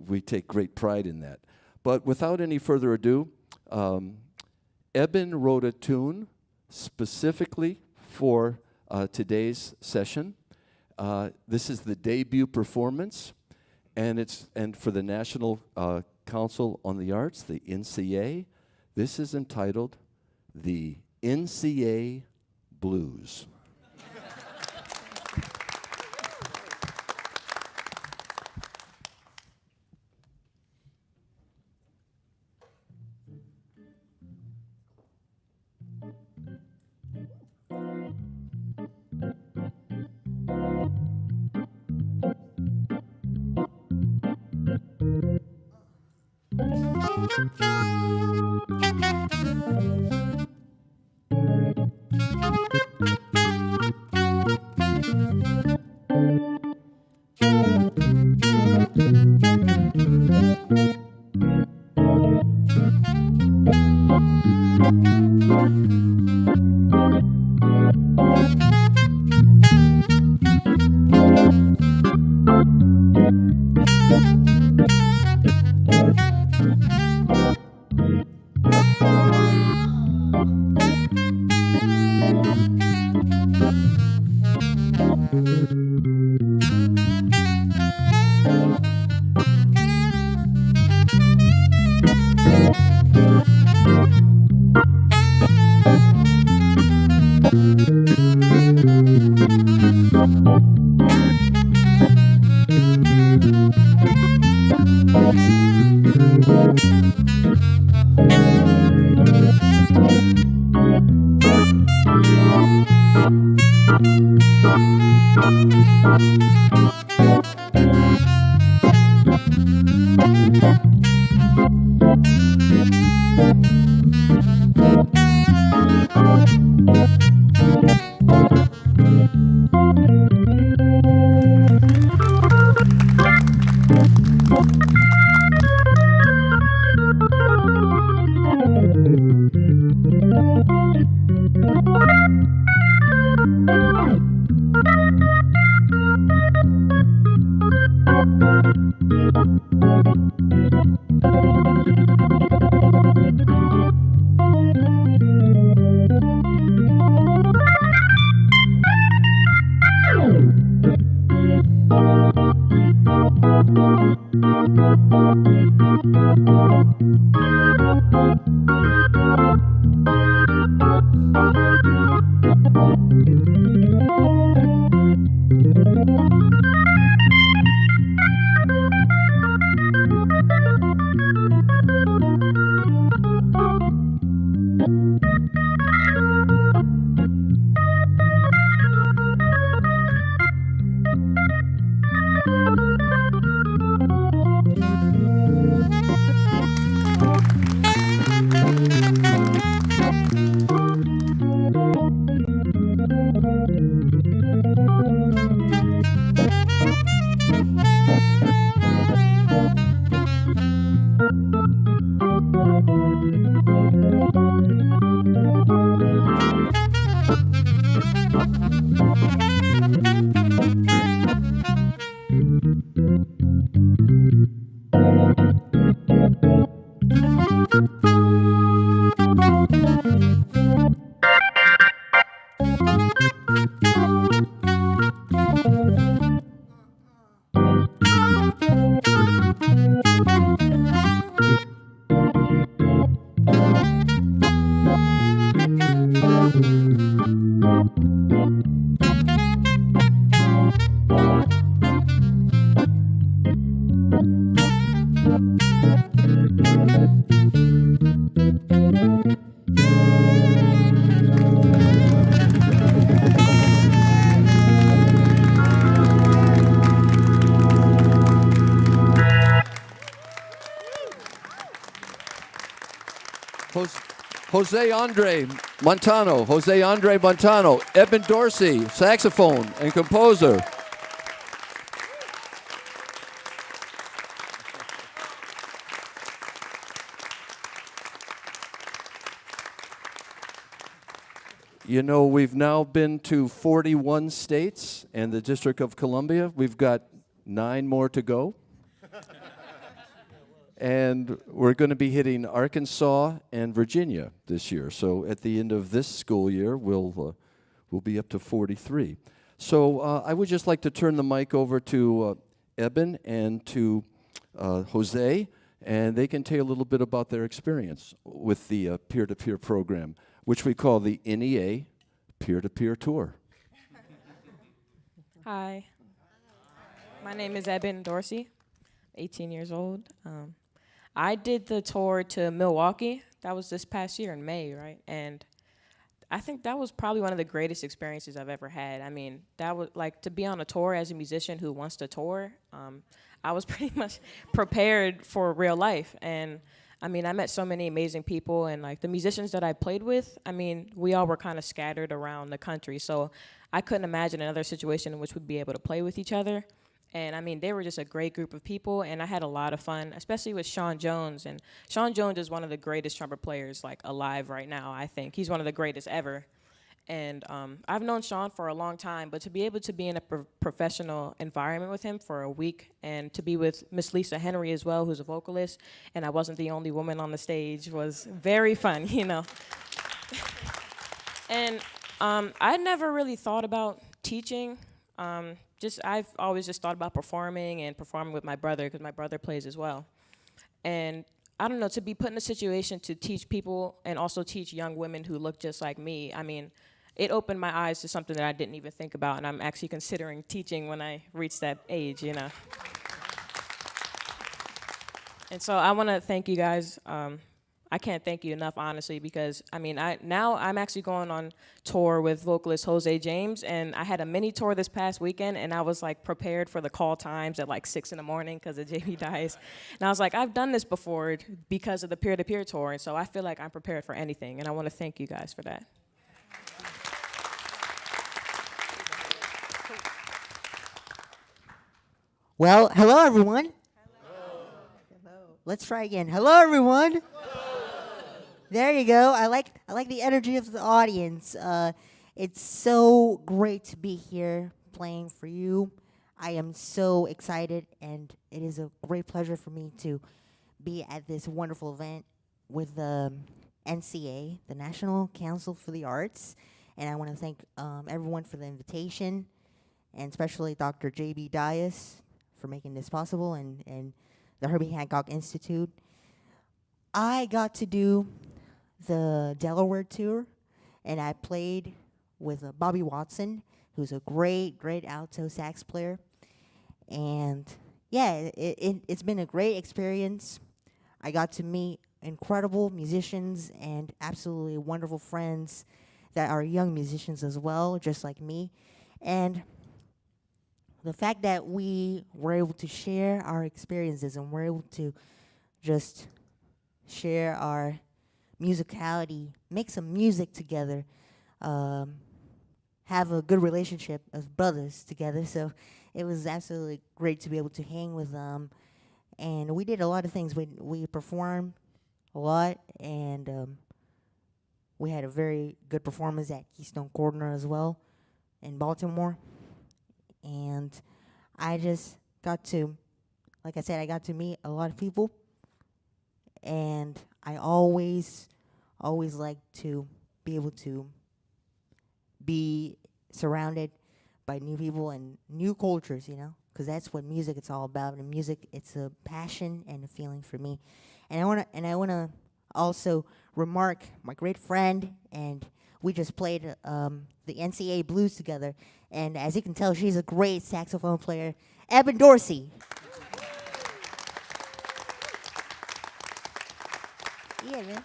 we take great pride in that. But without any further ado, Eben wrote a tune specifically for today's session. This is the debut performance, and for the National Council on the Arts, the NCA. This is entitled The NCA Blues. Jose Andre Montano, Eben Dorsey, saxophone and composer. You know, we've now been to 41 states and the District of Columbia. We've got 9 more to go. And we're going to be hitting Arkansas and Virginia this year. So at the end of this school year, we'll be up to 43. So I would just like to turn the mic over to Eben and to Jose, and they can tell you a little bit about their experience with the peer-to-peer program, which we call the NEA Peer-to-Peer Tour. Hi. My name is Eben Dorsey, 18 years old. I did the tour to Milwaukee. That was this past year in May, right? And I think that was probably one of the greatest experiences I've ever had. I mean, that was like to be on a tour as a musician who wants to tour. I was pretty much prepared for real life. And I mean, I met so many amazing people, and like the musicians that I played with, I mean, we all were kind of scattered around the country. So I couldn't imagine another situation in which we'd be able to play with each other. And I mean, they were just a great group of people, and I had a lot of fun, especially with Sean Jones. And Sean Jones is one of the greatest trumpet players like alive right now, I think. He's one of the greatest ever. And I've known Sean for a long time, but to be able to be in a professional environment with him for a week, and to be with Miss Lisa Henry as well, who's a vocalist, and I wasn't the only woman on the stage, was very fun, you know. And I never really thought about teaching. I've always just thought about performing with my brother, because my brother plays as well. And I don't know, to be put in a situation to teach people and also teach young women who look just like me, I mean, it opened my eyes to something that I didn't even think about, and I'm actually considering teaching when I reach that age, you know. And so I want to thank you guys. I can't thank you enough, honestly, because I mean, now I'm actually going on tour with vocalist Jose James, and I had a mini tour this past weekend, and I was like prepared for the call times at like 6 in the morning because of JB Dice. And I was like, I've done this before because of the peer-to-peer tour, and so I feel like I'm prepared for anything, and I want to thank you guys for that. Well, hello everyone. Hello. Let's try again. Hello everyone. There you go. I like the energy of the audience. It's so great to be here playing for you. I am so excited, and it is a great pleasure for me to be at this wonderful event with the NCA, the National Council for the Arts. And I want to thank everyone for the invitation, and especially Dr. J.B. Dias for making this possible, and the Herbie Hancock Institute. I got to do the Delaware tour, and I played with Bobby Watson, who's a great alto sax player. And yeah, it's been a great experience. I got to meet incredible musicians and absolutely wonderful friends that are young musicians as well, just like me. And the fact that we were able to share our experiences and we're able to just share our musicality, make some music together, have a good relationship of brothers together. So it was absolutely great to be able to hang with them. And we did a lot of things. We performed a lot, and we had a very good performance at Keystone Corner as well in Baltimore. And I just got to, like I said, I got to meet a lot of people. And I always like to be able to be surrounded by new people and new cultures, you know, because that's what music it's all about. And music, it's a passion and a feeling for me. And I wanna also remark my great friend, and we just played the NCA Blues together. And as you can tell, she's a great saxophone player, Eben Dorsey. Yeah, man.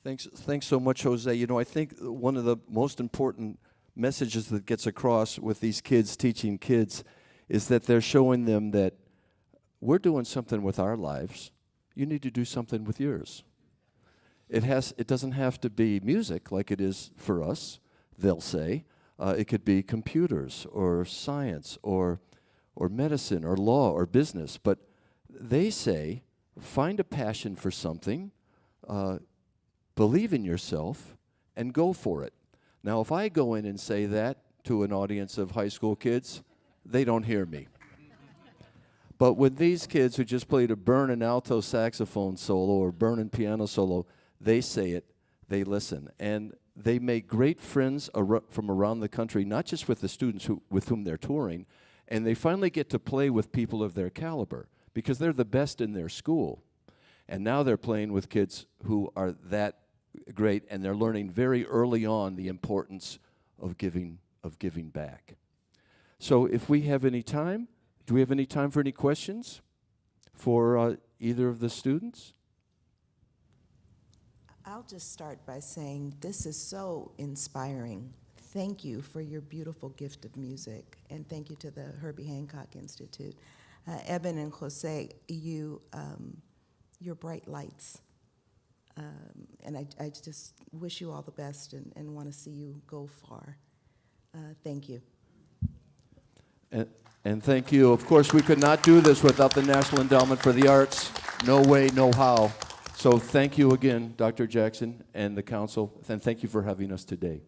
Thanks so much, Jose. You know, I think one of the most important messages that gets across with these kids teaching kids is that they're showing them that we're doing something with our lives. You need to do something with yours. It doesn't have to be music like it is for us, they'll say. It could be computers or science or medicine or law or business. But they say, find a passion for something, believe in yourself, and go for it. Now, if I go in and say that to an audience of high school kids, they don't hear me. But with these kids who just played a burning alto saxophone solo or burning piano solo, they say it, they listen. And they make great friends from around the country, not just with the students with whom they're touring, and they finally get to play with people of their caliber. because they're the best in their school. And now they're playing with kids who are that great, and they're learning very early on the importance of giving back. So if we have any time, do we have any time for any questions for either of the students? I'll just start by saying this is so inspiring. Thank you for your beautiful gift of music, and thank you to the Herbie Hancock Institute. Eben and Jose, you're bright lights. And I just wish you all the best and want to see you go far. Thank you. And thank you. Of course, we could not do this without the National Endowment for the Arts. No way, no how. So thank you again, Dr. Jackson and the council, and thank you for having us today.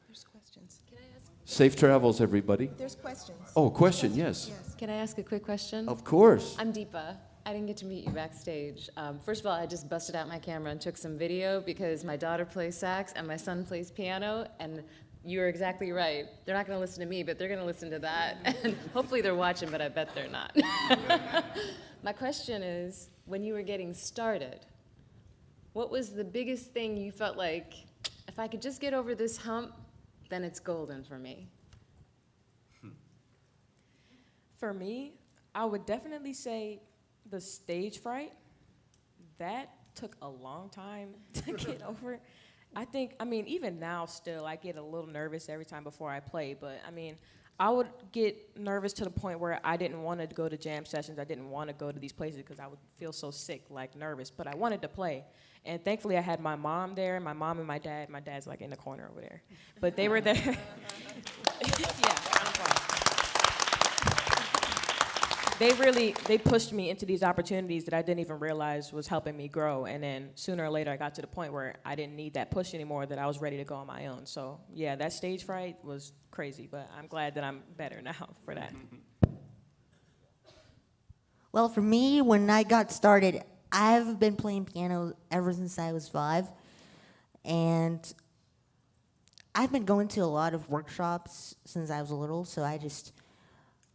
There's questions. Can I ask? Safe travels, everybody. There's questions. Oh, question, yes. Can I ask a quick question? Of course. I'm Deepa. I didn't get to meet you backstage. First of all, I just busted out my camera and took some video because my daughter plays sax and my son plays piano, and you're exactly right. They're not going to listen to me, but they're going to listen to that. And hopefully they're watching, but I bet they're not. My question is, when you were getting started, what was the biggest thing you felt like, if I could just get over this hump, then it's golden for me? For me, I would definitely say the stage fright. That took a long time to get over. I mean, even now still, I get a little nervous every time before I play, but I mean, I would get nervous to the point where I didn't want to go to jam sessions. I didn't want to go to these places because I would feel so sick, like nervous, but I wanted to play. And thankfully I had my mom there, my mom and my dad. My dad's like in the corner over there, but they were there. Yeah, I'm fine. They pushed me into these opportunities that I didn't even realize was helping me grow. And then sooner or later, I got to the point where I didn't need that push anymore, that I was ready to go on my own. So yeah, that stage fright was crazy, but I'm glad that I'm better now for that. Well, for me, when I got started, I've been playing piano ever since I was 5. And I've been going to a lot of workshops since I was little, so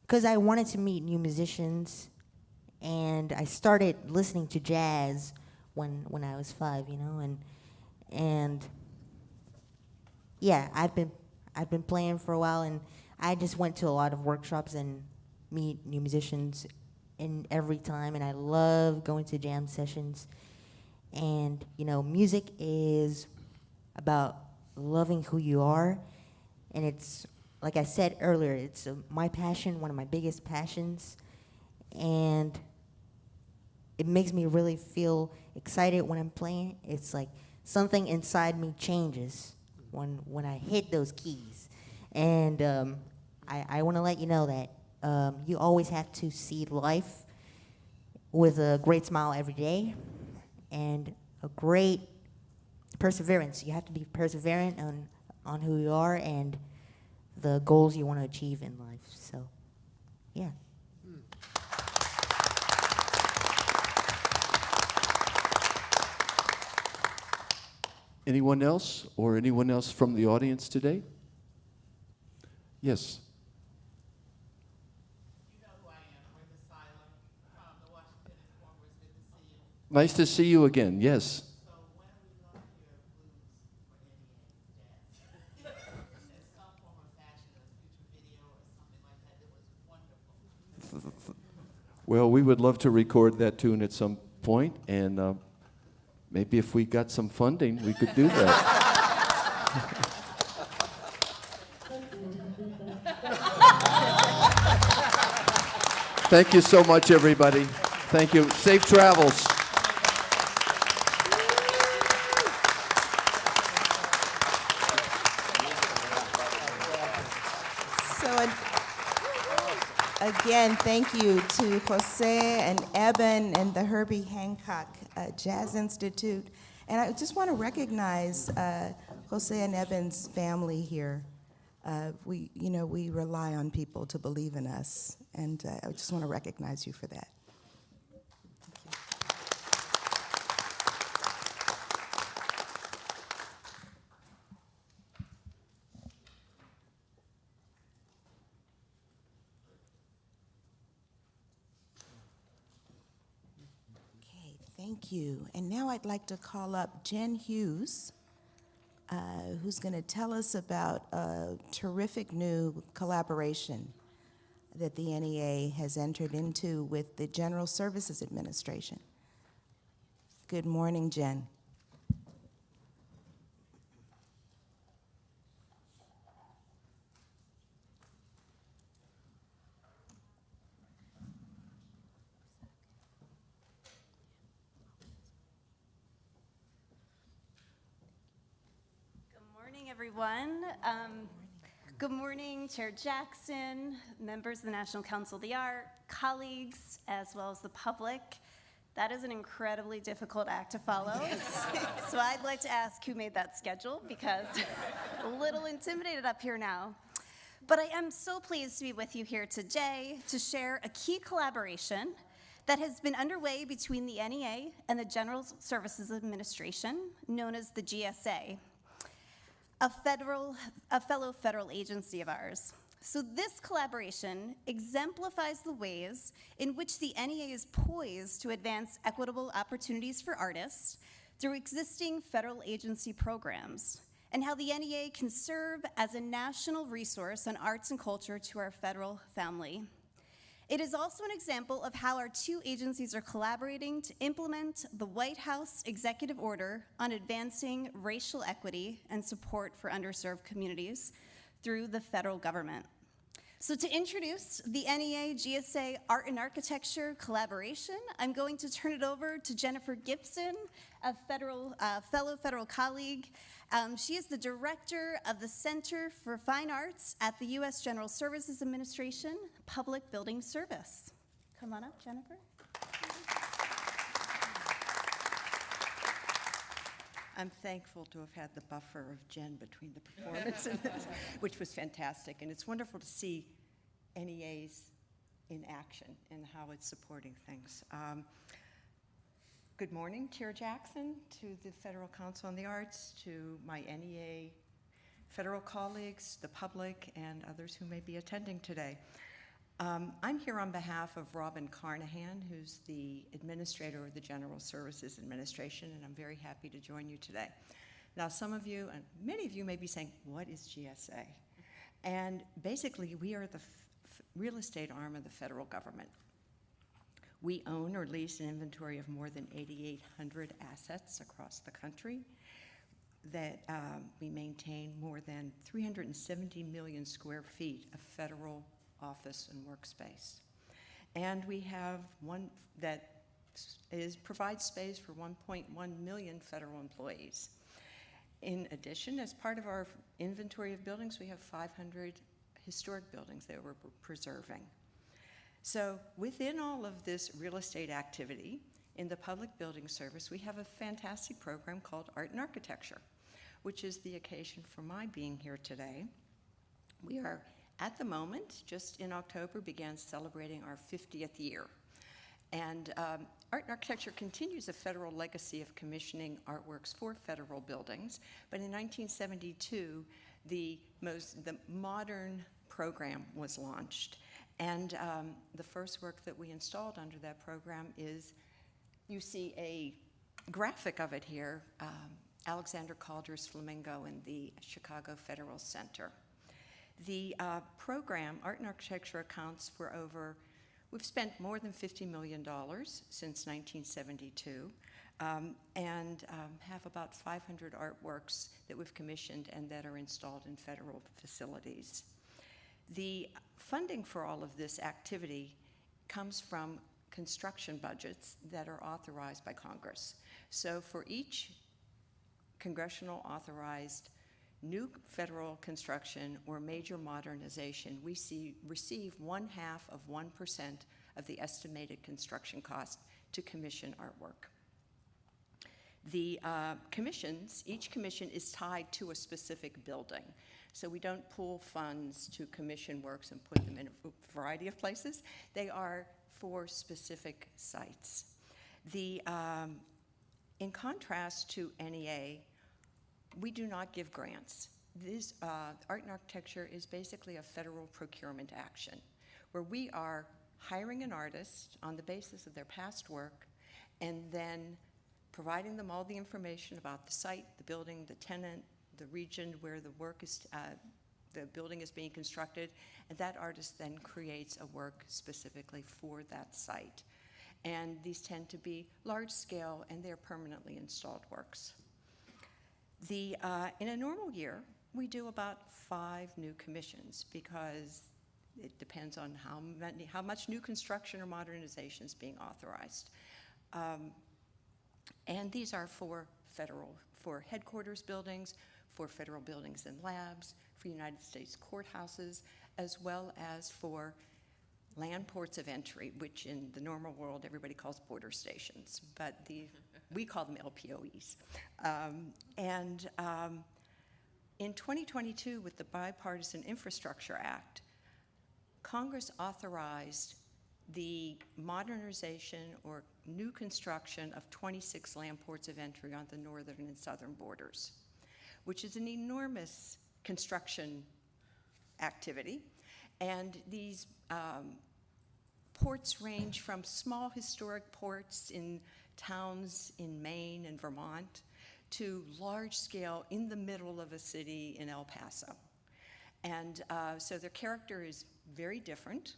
because I wanted to meet new musicians, and I started listening to jazz when I was 5, and yeah, I've been playing for a while, and I just went to a lot of workshops and meet new musicians in every time, and I love going to jam sessions. And music is about loving who you are, and it's, like I said earlier, it's my passion, one of my biggest passions, and it makes me really feel excited when I'm playing. It's like something inside me changes when I hit those keys. And I want to let you know that you always have to see life with a great smile every day and a great perseverance. You have to be perseverant on who you are and the goals you want to achieve in life. So, yeah. Anyone else, or anyone else from the audience today? Yes. You know who I am. Brenda Seiler from the Washington Informer. It's good to see you. Nice to see you again, yes. So when are we going to hear blues for Indiana jazz? In some form or fashion, a future video or something like that. It was wonderful. Well, we would love to record that tune at some point, and maybe if we got some funding, we could do that. Thank you so much, everybody. Thank you. Safe travels. So again, thank you to Jose and Eben and the Herbie Hancock Jazz Institute. And I just want to recognize Jose and Eben's family here. We rely on people to believe in us, and I just want to recognize you for that. Thank you. And now I'd like to call up Jen Hughes, who's going to tell us about a terrific new collaboration that the NEA has entered into with the General Services Administration. Good morning, Jen. Everyone. Good morning, Chair Jackson, members of the National Council of the Art, colleagues, as well as the public. That is an incredibly difficult act to follow. So I'd like to ask who made that schedule, because I'm a little intimidated up here now. But I am so pleased to be with you here today to share a key collaboration that has been underway between the NEA and the General Services Administration, known as the GSA. A fellow federal agency of ours. So this collaboration exemplifies the ways in which the NEA is poised to advance equitable opportunities for artists through existing federal agency programs, and how the NEA can serve as a national resource on arts and culture to our federal family. It is also an example of how our two agencies are collaborating to implement the White House Executive Order on advancing racial equity and support for underserved communities through the federal government. So to introduce the NEA GSA Art and Architecture collaboration, I'm going to turn it over to Jennifer Gibson, a fellow federal colleague. She is the director of the Center for Fine Arts at the U.S. General Services Administration Public Building Service. Come on up, Jennifer. I'm thankful to have had the buffer of Jen between the performances, which was fantastic. And it's wonderful to see NEAs in action and how it's supporting things. Good morning, Chair Jackson, to the Federal Council on the Arts, to my NEA federal colleagues, the public, and others who may be attending today. I'm here on behalf of Robin Carnahan, who's the administrator of the General Services Administration, and I'm very happy to join you today. Now, some of you, and many of you may be saying, what is GSA? And basically, we are the real estate arm of the federal government. We own or lease an inventory of more than 8,800 assets across the country, that we maintain more than 370 million square feet of federal office and workspace. And we have one that provides space for 1.1 million federal employees. In addition, as part of our inventory of buildings, we have 500 historic buildings that we're preserving. So within all of this real estate activity, in the Public Building Service, we have a fantastic program called Art and Architecture, which is the occasion for my being here today. We are, at the moment, just in October, began celebrating our 50th year. And Art and Architecture continues a federal legacy of commissioning artworks for federal buildings, but in 1972, the modern program was launched. And the first work that we installed under that program is, you see a graphic of it here, Alexander Calder's Flamingo in the Chicago Federal Center. The program, Art and Architecture, accounts for we've spent more than $50 million since 1972, and have about 500 artworks that we've commissioned and that are installed in federal facilities. The funding for all of this activity comes from construction budgets that are authorized by Congress. So for each congressional authorized new federal construction or major modernization, we receive 0.5% of the estimated construction cost to commission artwork. The each commission is tied to a specific building. So we don't pool funds to commission works and put them in a variety of places. They are for specific sites. In contrast to NEA, we do not give grants. This Art and Architecture is basically a federal procurement action where we are hiring an artist on the basis of their past work and then providing them all the information about the site, the building, the tenant, the region where the work is, the building is being constructed, and that artist then creates a work specifically for that site. And these tend to be large scale, and they're permanently installed works. In a normal year, we do about 5 new commissions because it depends on how much new construction or modernization is being authorized. And these are for headquarters buildings, for federal buildings and labs, for United States courthouses, as well as for land ports of entry, which in the normal world everybody calls border stations, but we call them LPOEs. In 2022, with the Bipartisan Infrastructure Act, Congress authorized the modernization or new construction of 26 land ports of entry on the northern and southern borders, which is an enormous construction activity. And these ports range from small historic ports in towns in Maine and Vermont to large scale in the middle of a city in El Paso. And so their character is very different.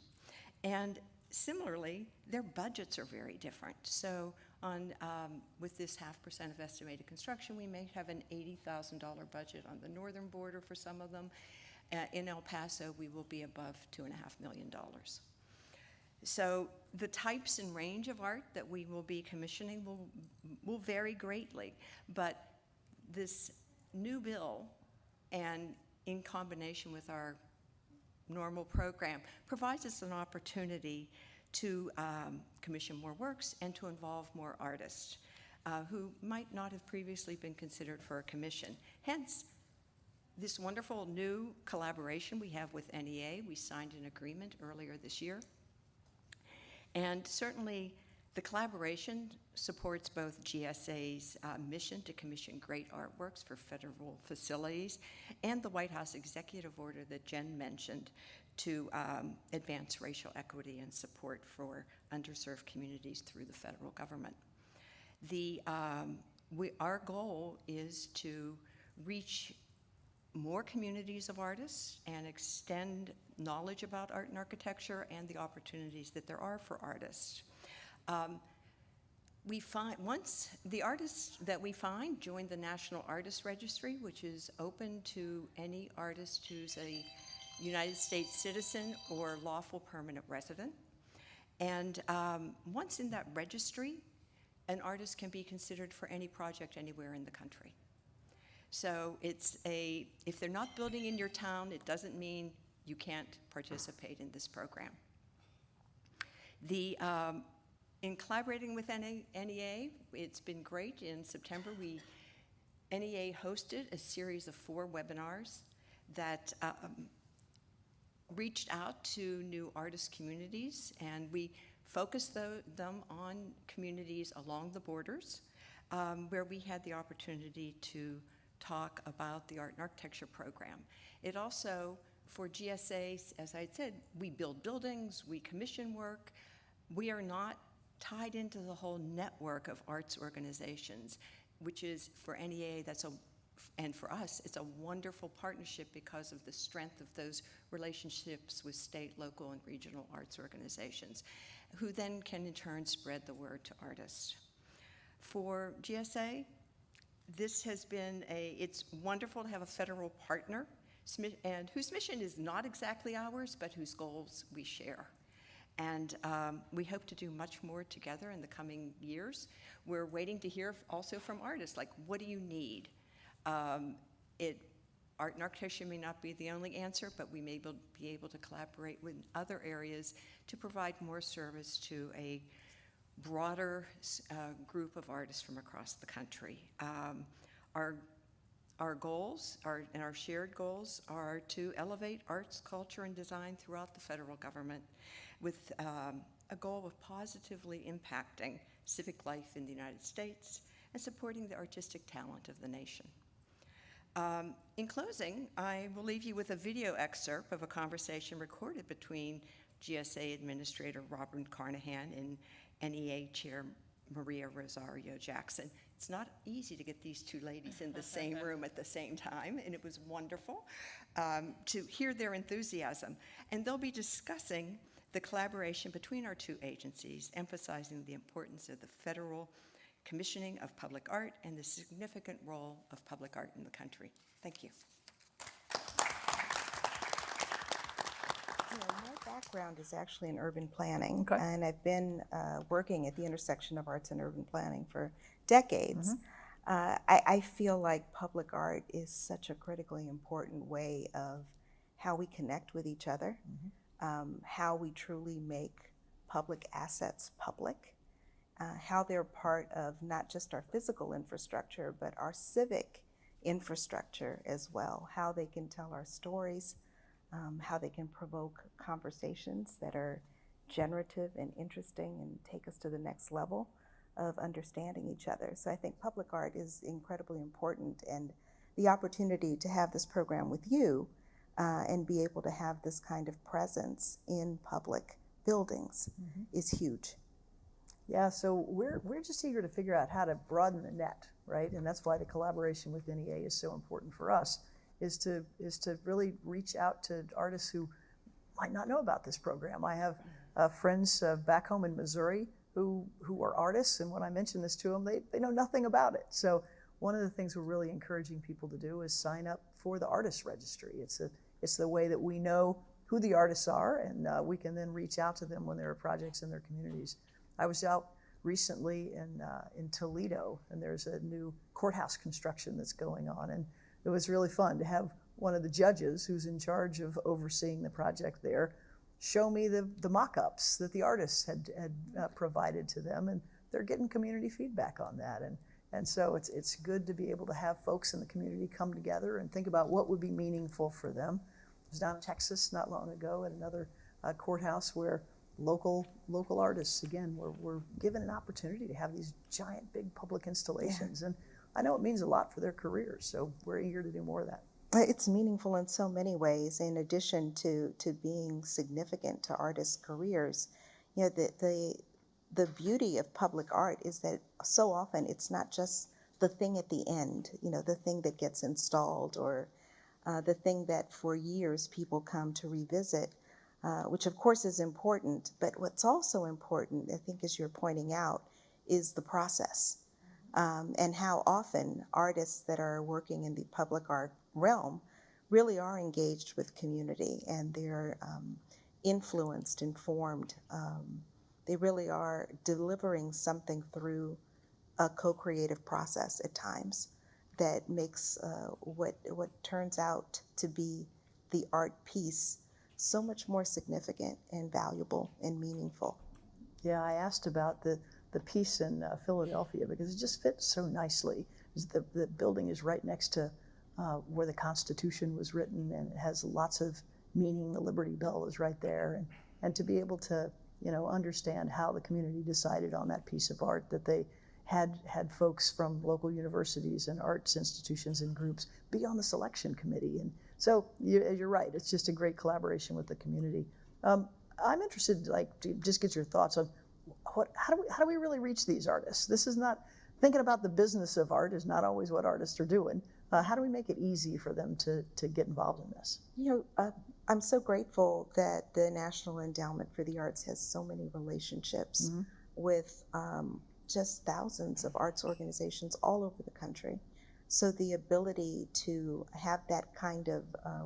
And similarly, their budgets are very different. So with this 0.5% of estimated construction, we may have an $80,000 budget on the northern border for some of them. In El Paso, we will be above $2.5 million. So the types and range of art that we will be commissioning will vary greatly. But this new bill, and in combination with our normal program, provides us an opportunity to commission more works and to involve more artists who might not have previously been considered for a commission. Hence, this wonderful new collaboration we have with NEA. We signed an agreement earlier this year. And certainly, the collaboration supports both GSA's mission to commission great artworks for federal facilities and the White House executive order that Jen mentioned to advance racial equity and support for underserved communities through the federal government. Our goal is to reach more communities of artists and extend knowledge about art and architecture and the opportunities that there are for artists. Once the artists that we find join the National Artist Registry, which is open to any artist who's a United States citizen or lawful permanent resident. And once in that registry, an artist can be considered for any project anywhere in the country. So if they're not building in your town, it doesn't mean you can't participate in this program. In collaborating with NEA, it's been great. In September, NEA hosted a series of 4 webinars that reached out to new artist communities, and we focused them on communities along the borders, where we had the opportunity to talk about the art and architecture program. It also, for GSA, as I said, we build buildings, we commission work. We are not tied into the whole network of arts organizations, which is for NEA, and for us, it's a wonderful partnership because of the strength of those relationships with state, local, and regional arts organizations, who then can in turn spread the word to artists. For GSA, it's wonderful to have a federal partner, and whose mission is not exactly ours, but whose goals we share. And we hope to do much more together in the coming years. We're waiting to hear also from artists, like, what do you need? Art and architecture may not be the only answer, but we may be able to collaborate with other areas to provide more service to a broader group of artists from across the country. Our goals, and our shared goals, are to elevate arts, culture, and design throughout the federal government with a goal of positively impacting civic life in the United States and supporting the artistic talent of the nation. In closing, I will leave you with a video excerpt of a conversation recorded between GSA Administrator Robert Carnahan and NEA Chair Maria Rosario Jackson. It's not easy to get these two ladies in the same room at the same time, and it was wonderful to hear their enthusiasm. And they'll be discussing the collaboration between our two agencies, emphasizing the importance of the federal commissioning of public art and the significant role of public art in the country. Thank you. My background is actually in urban planning, and I've been working at the intersection of arts and urban planning for decades. I feel like public art is such a critically important way of how we connect with each other, how we truly make public assets public, how they're part of not just our physical infrastructure, but our civic infrastructure as well, how they can tell our stories, how they can provoke conversations that are generative and interesting and take us to the next level of understanding each other. So I think public art is incredibly important, and the opportunity to have this program with you and be able to have this kind of presence in public buildings is huge. Yeah, so we're just eager to figure out how to broaden the net, right? And that's why the collaboration with NEA is so important for us, is to really reach out to artists who might not know about this program. I have friends back home in Missouri who are artists, and when I mention this to them, they know nothing about it. So one of the things we're really encouraging people to do is sign up for the artist registry. It's the way that we know who the artists are, and we can then reach out to them when there are projects in their communities. I was out recently in Toledo, and there's a new courthouse construction that's going on, and it was really fun to have one of the judges who's in charge of overseeing the project there show me the mock-ups that the artists had provided to them, and they're getting community feedback on that. And so it's good to be able to have folks in the community come together and think about what would be meaningful for them. I was down in Texas not long ago at another courthouse where local artists, again, were given an opportunity to have these giant, big public installations. And I know it means a lot for their careers, so we're eager to do more of that. It's meaningful in so many ways, in addition to being significant to artists' careers. You know, the beauty of public art is that so often it's not just the thing at the end, you know, the thing that gets installed, or the thing that for years people come to revisit, which of course is important. But what's also important, I think, as you're pointing out, is the process. And how often artists that are working in the public art realm really are engaged with community, and they're influenced, informed. They really are delivering something through a co-creative process at times that makes what turns out to be the art piece so much more significant and valuable and meaningful. Yeah, I asked about the piece in Philadelphia because it just fits so nicely. The building is right next to where the Constitution was written, and it has lots of meaning. The Liberty Bell is right there, and to be able to, you know, understand how the community decided on that piece of art, that they had folks from local universities and arts institutions and groups be on the selection committee. And so you're right, it's just a great collaboration with the community. I'm interested, to just get your thoughts on how do we really reach these artists? This is not, thinking about the business of art is not always what artists are doing. How do we make it easy for them to get involved in this? You know, I'm so grateful that the National Endowment for the Arts has so many relationships with just thousands of arts organizations all over the country. So the ability to have that kind of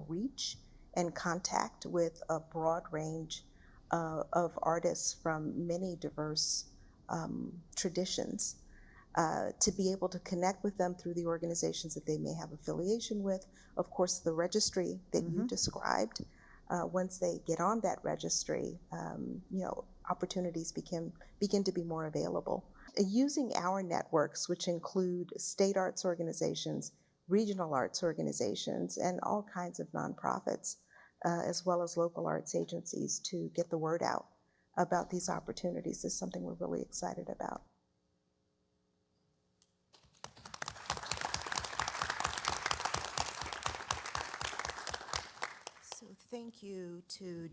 reach and contact with a broad range of artists from many diverse traditions, to be able to connect with them through the organizations that they may have affiliation with. Of course, the registry that you described, once they get on that registry, you know, opportunities begin to be more available. Using our networks, which include state arts organizations, regional arts organizations, and all kinds of nonprofits, as well as local arts agencies, to get the word out about these opportunities is something we're really excited about. So thank you to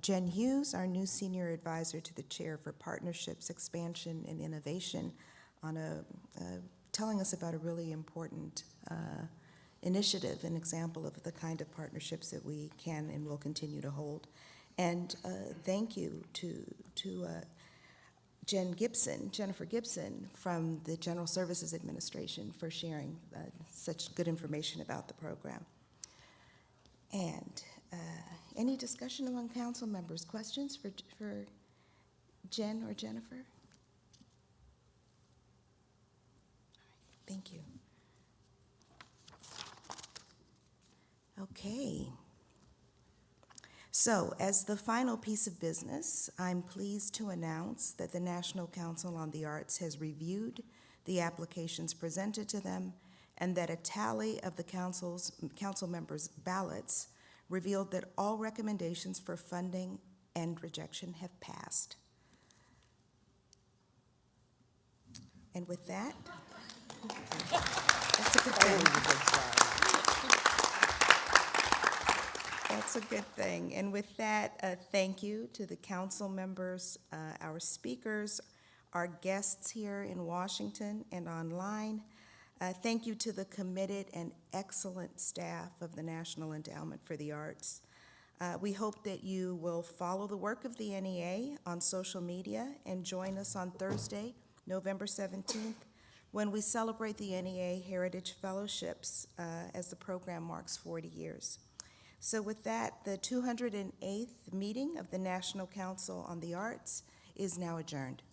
Jen Hughes, our new Senior Advisor to the Chair for Partnerships, Expansion, and Innovation, on telling us about a really important initiative, an example of the kind of partnerships that we can and will continue to hold. And thank you to Jennifer Gibson from the General Services Administration for sharing such good information about the program. And any discussion among council members? Questions for Jen or Jennifer? Thank you. Okay. So, as the final piece of business, I'm pleased to announce that the National Council on the Arts has reviewed the applications presented to them, and that a tally of the council members' ballots revealed that all recommendations for funding and rejection have passed. And with that, that's a good thing. That's a good thing. And with that, thank you to the council members, our speakers, our guests here in Washington and online. Thank you to the committed and excellent staff of the National Endowment for the Arts. We hope that you will follow the work of the NEA on social media and join us on Thursday, November 17th, when we celebrate the NEA Heritage Fellowships as the program marks 40 years. So with that, the 208th meeting of the National Council on the Arts is now adjourned.